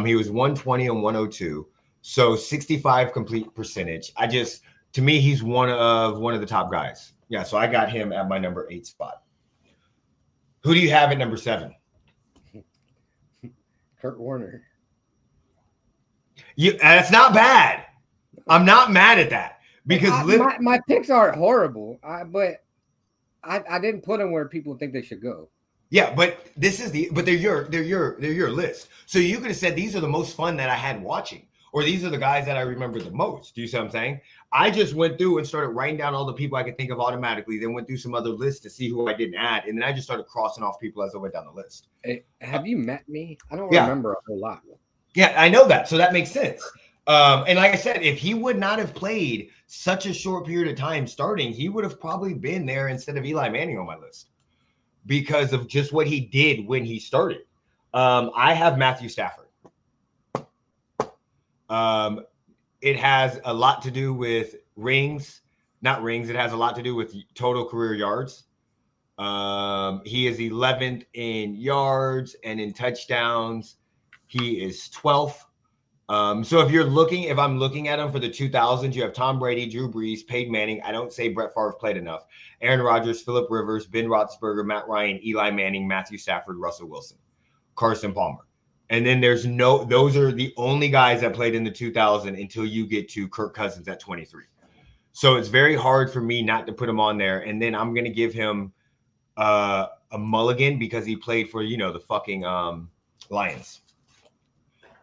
He was 120 and 102. So 65 complete percentage. To me, he's one of the top guys. Yeah, so I got him at my number 8 spot. Who do you have at number 7? Kurt Warner. That's not bad. I'm not mad at that because my picks aren't horrible, but I didn't put them where people think they should go. Yeah, but they're your list. So you could have said these are the most fun that I had watching, or these are the guys that I remember the most. Do you see what I'm saying? I just went through and started writing down all the people I could think of automatically, then went through some other lists to see who I didn't add, and then I just started crossing off people as I went down the list. Hey, have you met me? I don't remember a whole lot. Yeah, I know that. So that makes sense. And like I said, if he would not have played such a short period of time starting, he would have probably been there instead of Eli Manning on my list because of just what he did when he started. I have Matthew Stafford. It has a lot to do with rings, not rings. It has a lot to do with total career yards. He is 11th in yards and in touchdowns. He is 12th. So if I'm looking at him for the 2000s, you have Tom Brady, Drew Brees, Peyton Manning. I don't say Brett Favre played enough. Aaron Rodgers, Phillip Rivers, Ben Roethlisberger, Matt Ryan, Eli Manning, Matthew Stafford, Russell Wilson, Carson Palmer. And then those are the only guys that played in the 2000 until you get to Kirk Cousins at 23. So it's very hard for me not to put him on there. And then I'm going to give him a mulligan because he played for, the fucking Lions.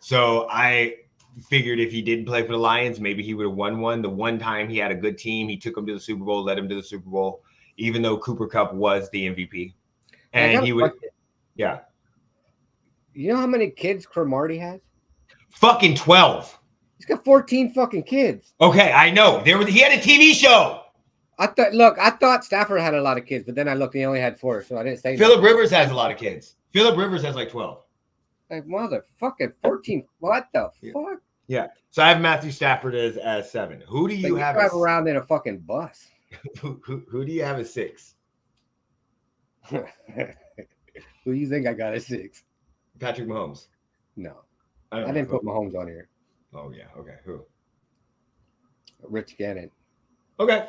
So I figured if he didn't play for the Lions, maybe he would have won one. The one time he had a good team, he took him to the Super Bowl, led him to the Super Bowl, even though Cooper Kupp was the MVP. And he would, yeah. You know how many kids Cromartie has? Fucking 12. He's got 14 fucking kids. Okay, I know. He had a TV show. I thought Stafford had a lot of kids, but then I looked, he only had 4, so I didn't say Phillip Rivers has a lot of kids. Phillip Rivers has like 12. Like motherfucking 14. What the fuck? Yeah. So I have Matthew Stafford as 7. Who do you have? Drive around in a fucking bus. Who do you have as 6? Who do you think I got as 6? Patrick Mahomes. No, I didn't put Mahomes on here. Oh yeah. Okay. Who? Rich Gannon. Okay.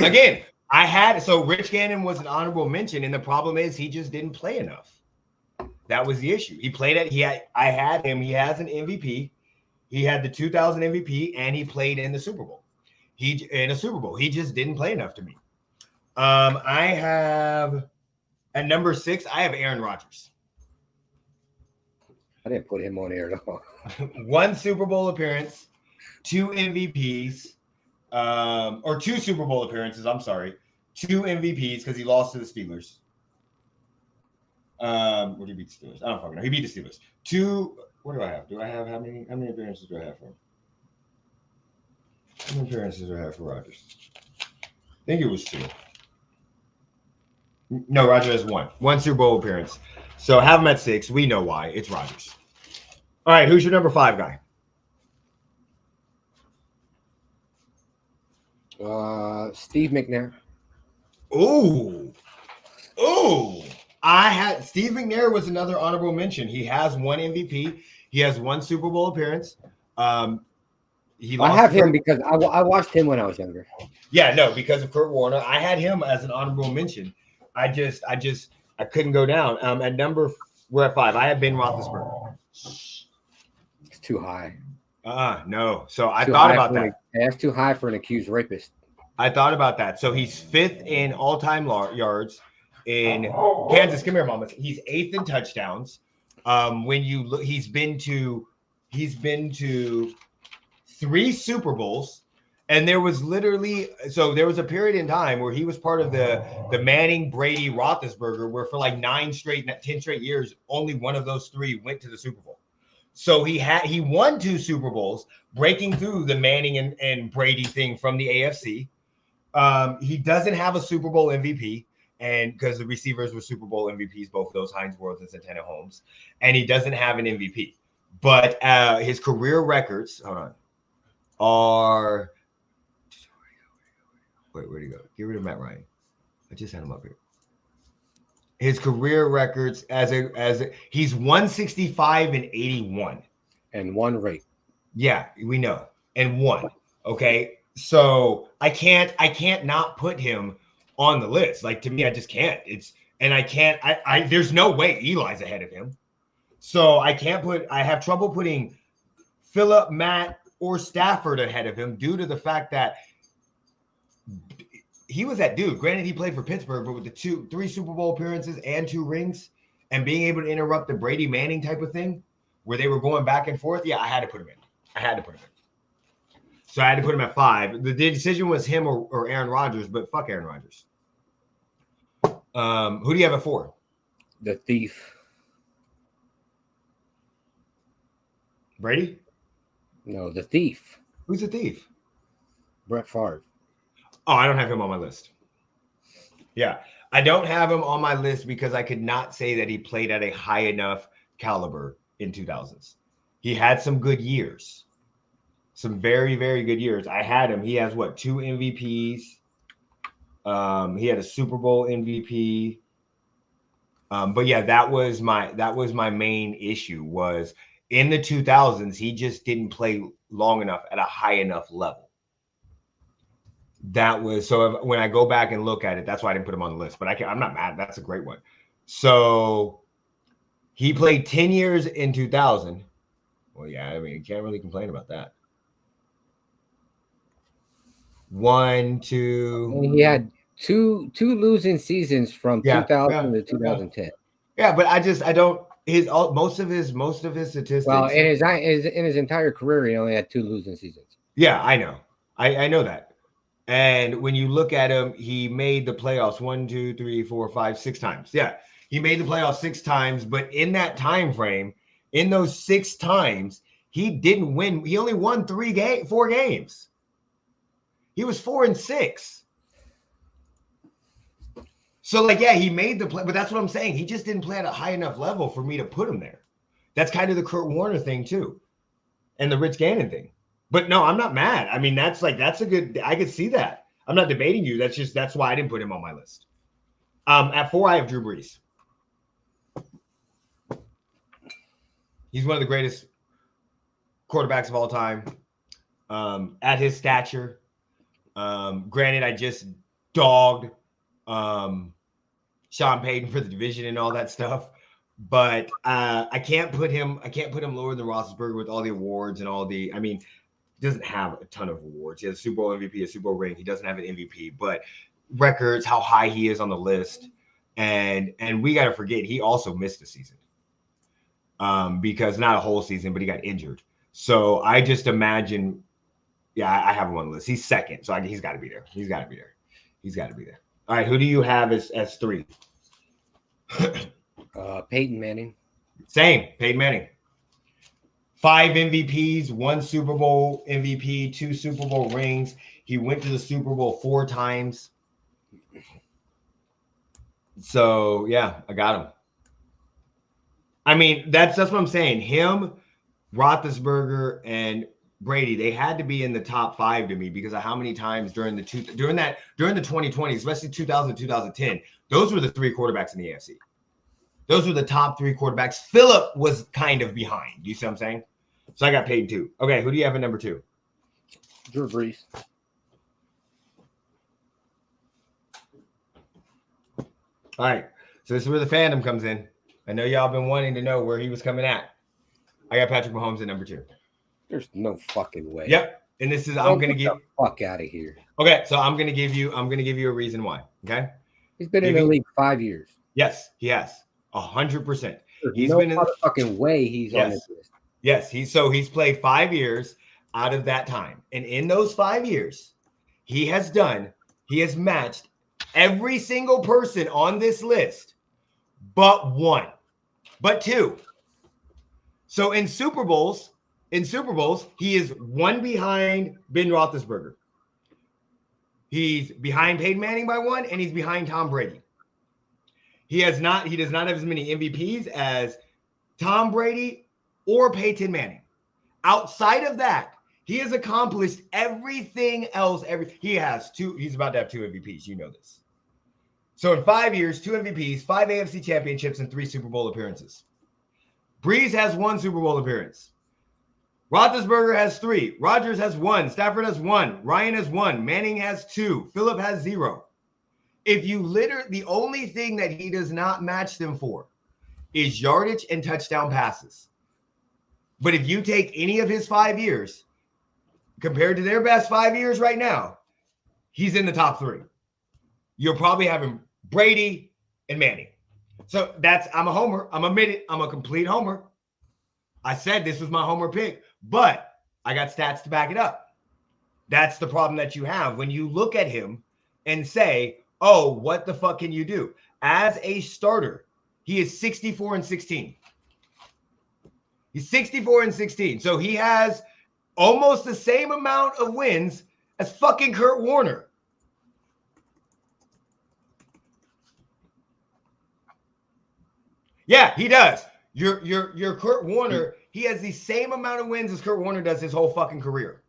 Again, Rich Gannon was an honorable mention, and the problem is he just didn't play enough. That was the issue. He played it. I had him. He has an MVP. He had the 2000 MVP, and he played in the Super Bowl. He just didn't play enough to me. I have at number 6. I have Aaron Rodgers. I didn't put him on here at all. 1 Super Bowl appearance, 2 MVPs, or 2 Super Bowl appearances. I'm sorry, 2 MVPs because he lost to the Steelers. What did he beat the Steelers? I don't fucking know. He beat the Steelers. 2. What do I have? How many appearances do I have for him? How many appearances do I have for Rodgers? I think it was 2. No, Rodgers has 1. 1 Super Bowl appearance. So have him at 6. We know why. It's Rodgers. All right, who's your number 5 guy? Steve McNair. Ooh. I had Steve McNair was another honorable mention. He has 1 MVP. He has 1 Super Bowl appearance. I have him because I watched him when I was younger. Yeah, no, because of Kurt Warner. I had him as an honorable mention. I couldn't go down. We're at 5. I have Ben Roethlisberger. It's too high. No. So I thought about that. That's too high for an accused rapist. I thought about that. So he's 5th in all-time yards in Kansas. Come here, Mama. He's 8th in touchdowns. When you look, he's been to 3 Super Bowls. And there was a period in time where he was part of the Manning, Brady, Roethlisberger, where for like 10 straight years, only one of those 3 went to the Super Bowl. So he won 2 Super Bowls, breaking through the Manning and Brady thing from the AFC. He doesn't have a Super Bowl MVP, and because the receivers were Super Bowl MVPs, both of those, Hines Ward and Santana Holmes, and he doesn't have an MVP. But his career records, are. Wait, where'd he go? Get rid of Matt Ryan. I just had him up here. His career records he's 165 and 81. And 1 rape. Yeah, we know. And 1. Okay. So I can't not put him on the list. Like, to me, I just can't. There's no way Eli's ahead of him. So I have trouble putting Phillip, Matt, or Stafford ahead of him due to the fact that that dude. Granted, he played for Pittsburgh, but with the 3 Super Bowl appearances and 2 rings, and being able to interrupt the Brady Manning type of thing, where they were going back and forth, I had to put him in. So I had to put him at 5. The decision was him or Aaron Rodgers, but fuck Aaron Rodgers. Who do you have at 4? The Thief. Brady? No, the Thief. Who's the Thief? Brett Favre. Oh, I don't have him on my list. Yeah, I don't have him on my list because I could not say that he played at a high enough caliber in 2000s. He had some good years. Some very, very good years. I had him. He has 2 MVPs. He had a Super Bowl MVP. But yeah, that was my main issue was in the 2000s, he just didn't play long enough at a high enough level. That was so when I go back and look at it, that's why I didn't put him on the list. But I'm not mad. That's a great one. So he played 10 years in 2000. Well, yeah, I mean, you can't really complain about that. 1, 2. And he had two losing seasons from 2000 to 2010. Yeah, but I don't. Most of his statistics. Well, in his entire career, he only had 2 losing seasons. Yeah, I know. I know that. And when you look at him, he made the playoffs 1, 2, 3, 4, 5, 6 times. Yeah, he made the playoffs 6 times, but in that time frame, in those 6 times, he didn't win. He only won 4 games. He was 4-6. So, he made the play, but that's what I'm saying. He just didn't play at a high enough level for me to put him there. That's kind of the Kurt Warner thing too, and the Rich Gannon thing. But no, I'm not mad. I mean, that's a good. I could see that. I'm not debating you. That's why I didn't put him on my list. At 4, I have Drew Brees. He's one of the greatest quarterbacks of all time. At his stature. Granted, I just dogged Sean Payton for the division and all that stuff, but I can't put him lower than Roethlisberger with all the awards and all the. I mean, he doesn't have a ton of awards. He has a Super Bowl MVP, a Super Bowl ring. He doesn't have an MVP, but records, how high he is on the list, and we got to forget he also missed a season, because not a whole season, but he got injured. So I just imagine. Yeah, I have him on the list. He's 2nd, so he's got to be there. He's got to be there. All right, who do you have as 3? Peyton Manning. Same, Peyton Manning. 5 MVPs, 1 Super Bowl MVP, 2 Super Bowl rings. He went to the Super Bowl 4 times. So yeah, I got him. I mean, that's what I'm saying. Him, Roethlisberger, and Brady, they had to be in the top 5 to me because of how many times during the 2020s, especially 2000, 2010, those were the 3 quarterbacks in the AFC. Those were the top 3 quarterbacks. Phillip was kind of behind. Do you see what I'm saying? So I got Peyton 2. Okay, who do you have at number 2? Drew Brees. All right, so this is where the fandom comes in. I know y'all been wanting to know where he was coming at. I got Patrick Mahomes at number 2. There's no fucking way. Yep. And this is I'm gonna get the fuck out of here. Okay, so I'm gonna give you a reason why. Okay. He's been in the league 5 years. Yes, he has. 100%. He's no motherfucking way he's on this list. Yes, he's played 5 years out of that time. And in those 5 years, he has matched every single person on this list but 1. But 2. So in Super Bowls, he is 1 behind Ben Roethlisberger. He's behind Peyton Manning by 1, and he's behind Tom Brady. He does not have as many MVPs as Tom Brady or Peyton Manning. Outside of that, he has accomplished everything else. He has 2. He's about to have 2 MVPs. You know this. So in 5 years, 2 MVPs, 5 AFC championships, and 3 Super Bowl appearances. Breeze has 1 Super Bowl appearance. Roethlisberger has 3. Rodgers has 1. Stafford has 1. Ryan has 1. Manning has 2. Phillip has 0. If you the only thing that he does not match them for is yardage and touchdown passes. But if you take any of his 5 years compared to their best 5 years right now, he's in the top 3. you're probably having Brady and Manning. So I'm a homer. I'm admitted. I'm a complete homer. I said this was my homer pick, but I got stats to back it up. That's the problem that you have when you look at him and say, oh, what the fuck can you do? As a starter, he is 64-16. He's 64-16. So he has almost the same amount of wins as fucking Kurt Warner. Yeah, he does. Your Kurt Warner, he has the same amount of wins as Kurt Warner does his whole fucking career.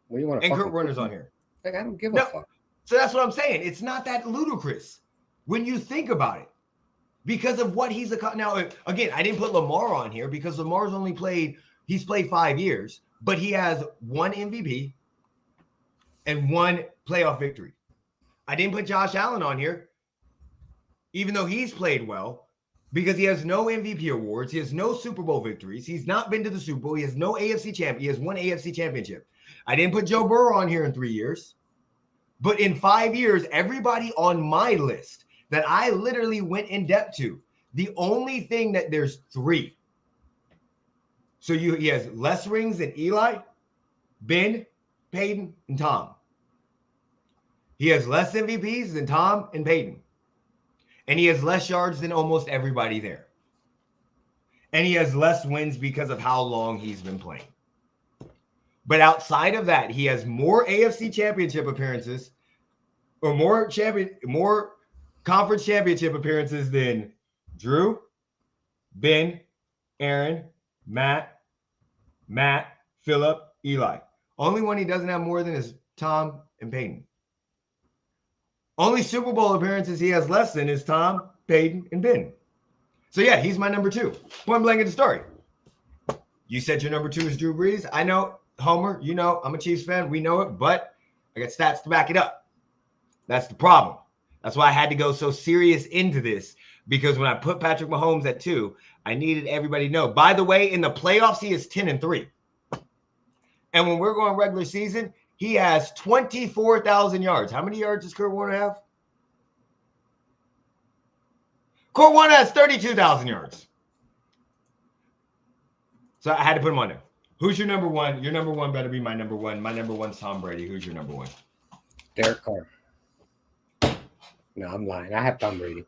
What do you want to and Kurt Warner's on here. Like, I don't give a fuck. So that's what I'm saying. It's not that ludicrous when you think about it. Because of what he's now, again, I didn't put Lamar on here because Lamar's he's played 5 years, but he has 1 MVP and 1 playoff victory. I didn't put Josh Allen on here, even though he's played well, because he has no MVP awards. He has no Super Bowl victories. He's not been to the Super Bowl. He has no AFC champion. He has 1 AFC championship. I didn't put Joe Burrow on here in 3 years, but in 5 years, everybody on my list that I literally went in depth to, the only thing that there's 3. So he has less rings than Eli, Ben, Peyton, and Tom. He has less MVPs than Tom and Peyton. And he has less yards than almost everybody there. And he has less wins because of how long he's been playing. But outside of that, he has more AFC championship appearances or more conference championship appearances than Drew, Ben, Aaron, Matt, Phillip, Eli. Only one he doesn't have more than is Tom and Peyton. Only Super Bowl appearances he has less than is Tom, Peyton, and Ben. So yeah, he's my number 2. Point blank in the story. You said your number 2 is Drew Brees. I know, Homer, you know, I'm a Chiefs fan. We know it, but I got stats to back it up. That's the problem. That's why I had to go so serious into this, because when I put Patrick Mahomes at 2, I needed everybody to know. By the way, in the playoffs, he is 10-3. And when we're going regular season, he has 24,000 yards. How many yards does Kurt Warner have? Kurt Warner has 32,000 yards. So I had to put him on there. Who's your number 1? Your number 1 better be my number 1. My number 1's Tom Brady. Who's your number 1? Derek Carr. No, I'm lying. I have Tom Brady.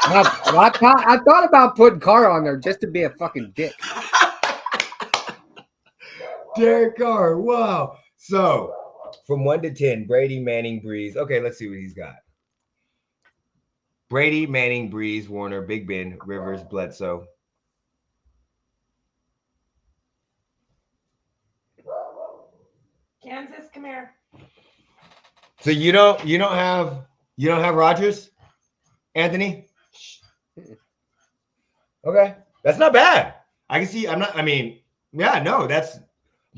I thought about putting Carr on there just to be a fucking dick. Derek Carr. Wow. So from 1 to 10, Brady, Manning, Breeze. Okay, let's see what he's got. Brady, Manning, Breeze, Warner, Big Ben, Rivers, Bledsoe. Kansas, come here. So you don't have Rodgers, Anthony? Okay, that's not bad. I can see. I'm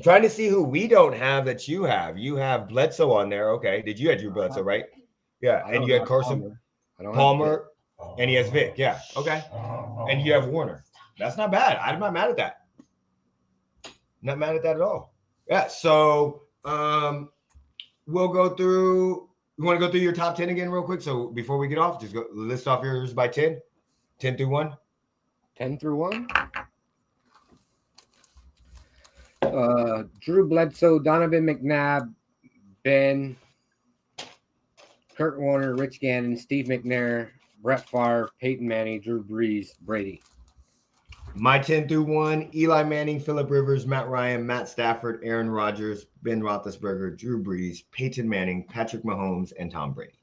trying to see who we don't have that you have. You have Bledsoe on there. Okay, did you have Drew Bledsoe, right? Yeah, and you had Carson Palmer, and he has Vic. Yeah, okay, and you have Warner. That's not bad. I'm not mad at that. Not mad at that at all. Yeah. So we'll go through. You want to go through your top 10 again real quick? So before we get off, just go list off yours by 10. 10 through 1. 10 through 1. Drew Bledsoe, Donovan McNabb, Ben, Kurt Warner, Rich Gannon, Steve McNair, Brett Favre, Peyton Manning, Drew Brees, Brady. My 10 through 1, Eli Manning, Phillip Rivers, Matt Ryan, Matt Stafford, Aaron Rodgers, Ben Roethlisberger, Drew Brees, Peyton Manning, Patrick Mahomes, and Tom Brady.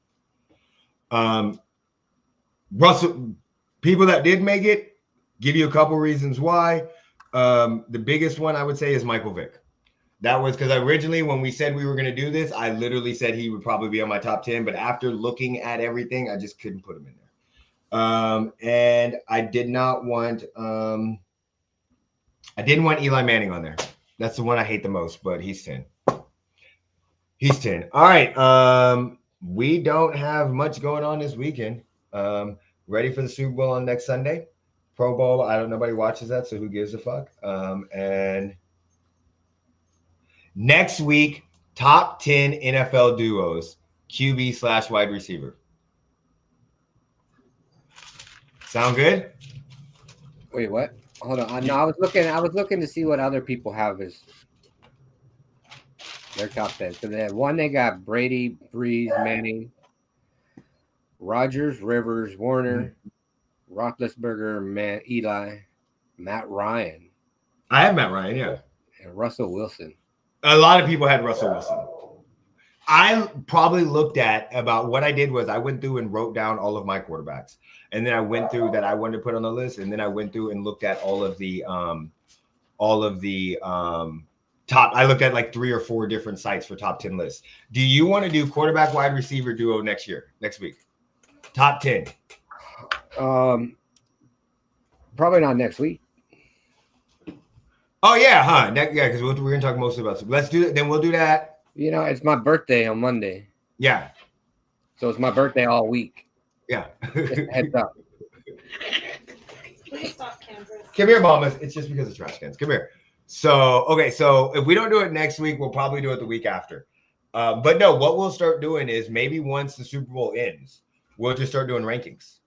Russell, people that did make it, give you a couple reasons why. The biggest one I would say is Michael Vick. That was because originally when we said we were going to do this, I literally said he would probably be on my top 10. But after looking at everything, I just couldn't put him in there. And I did not want I didn't want Eli Manning on there. That's the one I hate the most, but he's 10. He's 10. All right. We don't have much going on this weekend. Ready for the Super Bowl on next Sunday. Pro Bowl, nobody watches that, so who gives a fuck? And next week, Top 10 NFL duos, QB/wide receiver. Sound good? Wait, what? Hold on. No, I was looking to see what other people have as their top 10. So they got Brady, Breeze, Manning, Rodgers, Rivers, Warner, Roethlisberger, Eli, Matt Ryan. I have Matt Ryan, yeah. And Russell Wilson. A lot of people had Russell Wilson. I probably looked at about what I did was I went through and wrote down all of my quarterbacks. And then I went through that I wanted to put on the list. And then I went through and looked at all of the top. I looked at like 3 or 4 different sites for top 10 lists. Do you want to do quarterback wide receiver duo next week? Top 10. Probably not next week. Oh yeah, huh? Yeah, because we're gonna talk mostly about. Let's do it. Then we'll do that. You know, it's my birthday on Monday. Yeah. So it's my birthday all week. Yeah. Heads up. Please stop, Kansas. Come here, Mama. It's just because of trash cans. Come here. So if we don't do it next week, we'll probably do it the week after. But no, what we'll start doing is maybe once the Super Bowl ends, we'll just start doing rankings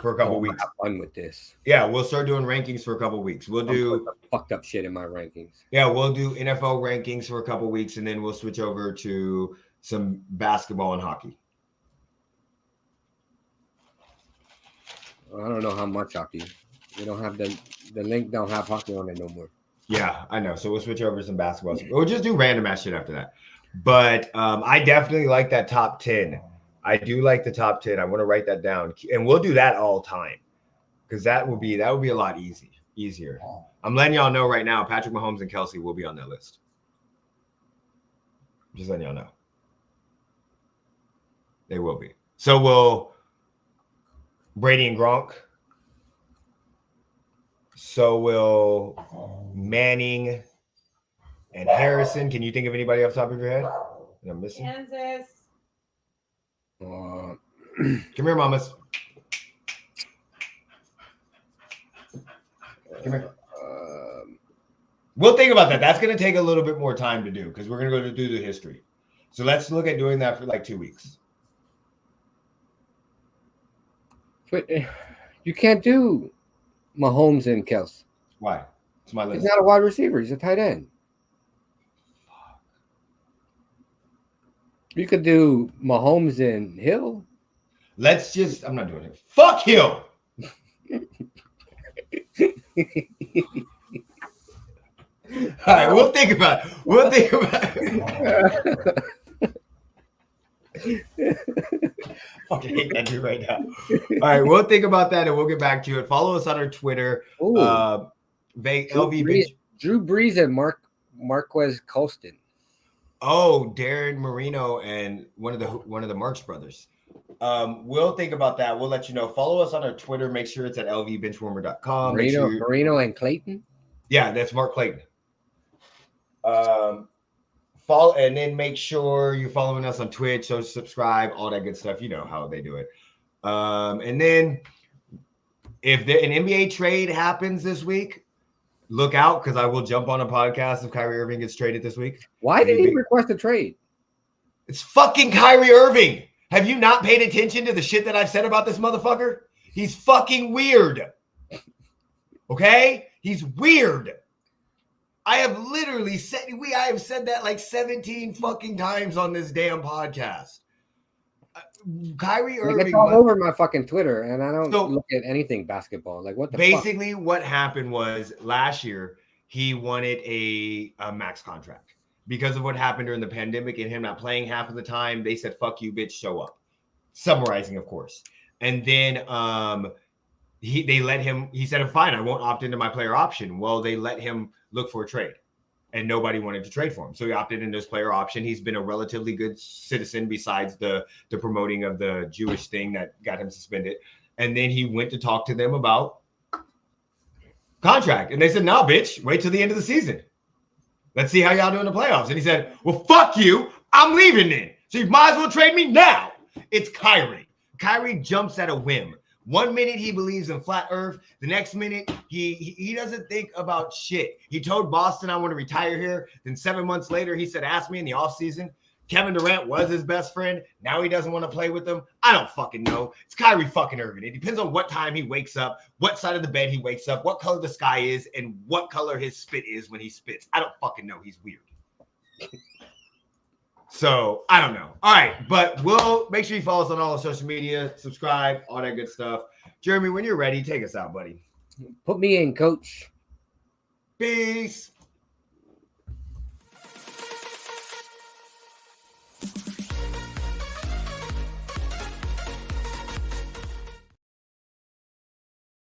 for a couple weeks. Have fun with this. Yeah, we'll start doing rankings for a couple weeks. We'll do fucked up shit in my rankings. Yeah, we'll do NFL rankings for a couple weeks, and then we'll switch over to some basketball and hockey. I don't know how much hockey. We don't have the link. Don't have hockey on it no more. Yeah, I know. So we'll switch over to some basketball. We'll just do random ass shit after that. But I definitely like that top 10. I do like the top 10. I want to write that down, and we'll do that all time because that would be a lot easier. I'm letting y'all know right now. Patrick Mahomes and Kelsey will be on that list. Just letting y'all know. They will be. So will Brady and Gronk. So will Manning and Harrison. Can you think of anybody off the top of your head that I'm missing? Kansas. Come here, mamas. Come here. We'll think about that. That's going to take a little bit more time to do because we're going to go to do the history. So let's look at doing that for like 2 weeks. But you can't do Mahomes and Kelsey. Why? It's my list. He's not a wide receiver. He's a tight end. You could do Mahomes and Hill. I'm not doing it. Fuck Hill. All right, we'll think about it. Fucking hate that dude right now. All right, we'll think about that and we'll get back to you. Follow us on our Twitter. LV Drew Brees and Marquez Colston. Oh, Darren Marino and one of the Marx brothers. We'll think about that. We'll let you know. Follow us on our Twitter. Make sure it's at lvbenchwarmer.com. Marino and Clayton. Yeah, that's Mark Clayton. Follow and then make sure you're following us on Twitch. So subscribe, all that good stuff. You know how they do it. And then if an NBA trade happens this week, look out because I will jump on a podcast if Kyrie Irving gets traded this week. Why did he request a trade? It's fucking Kyrie Irving. Have you not paid attention to the shit that I've said about this motherfucker? He's fucking weird. Okay? He's weird. I have literally said that like 17 fucking times on this damn podcast. Kyrie Irving. It's all over my fucking Twitter, and I don't look at anything basketball. Like, what the basically, what happened was last year he wanted a max contract because of what happened during the pandemic and him not playing half of the time. They said, "Fuck you, bitch, show up." Summarizing, of course. And then they let him. He said, "Fine, I won't opt into my player option." Well, they let him look for a trade. And nobody wanted to trade for him. So he opted into his player option. He's been a relatively good citizen besides the promoting of the Jewish thing that got him suspended. And then he went to talk to them about contract. And they said, "No, bitch, wait till the end of the season. Let's see how y'all do in the playoffs." And he said, "Well, fuck you. I'm leaving then. So you might as well trade me now." It's Kyrie. Kyrie jumps at a whim. 1 minute he believes in flat earth. The next minute he doesn't think about shit. He told Boston, I want to retire here. Then 7 months later, he said, ask me in the offseason. Kevin Durant was his best friend. Now he doesn't want to play with him. I don't fucking know. It's Kyrie fucking Irving. It depends on what time he wakes up, what side of the bed he wakes up, what color the sky is, and what color his spit is when he spits. I don't fucking know. He's weird. So I don't know. All right, but we'll make sure you follow us on all the social media, subscribe, all that good stuff. Jeremy, when you're ready, take us out, buddy. Put me in, coach. Peace.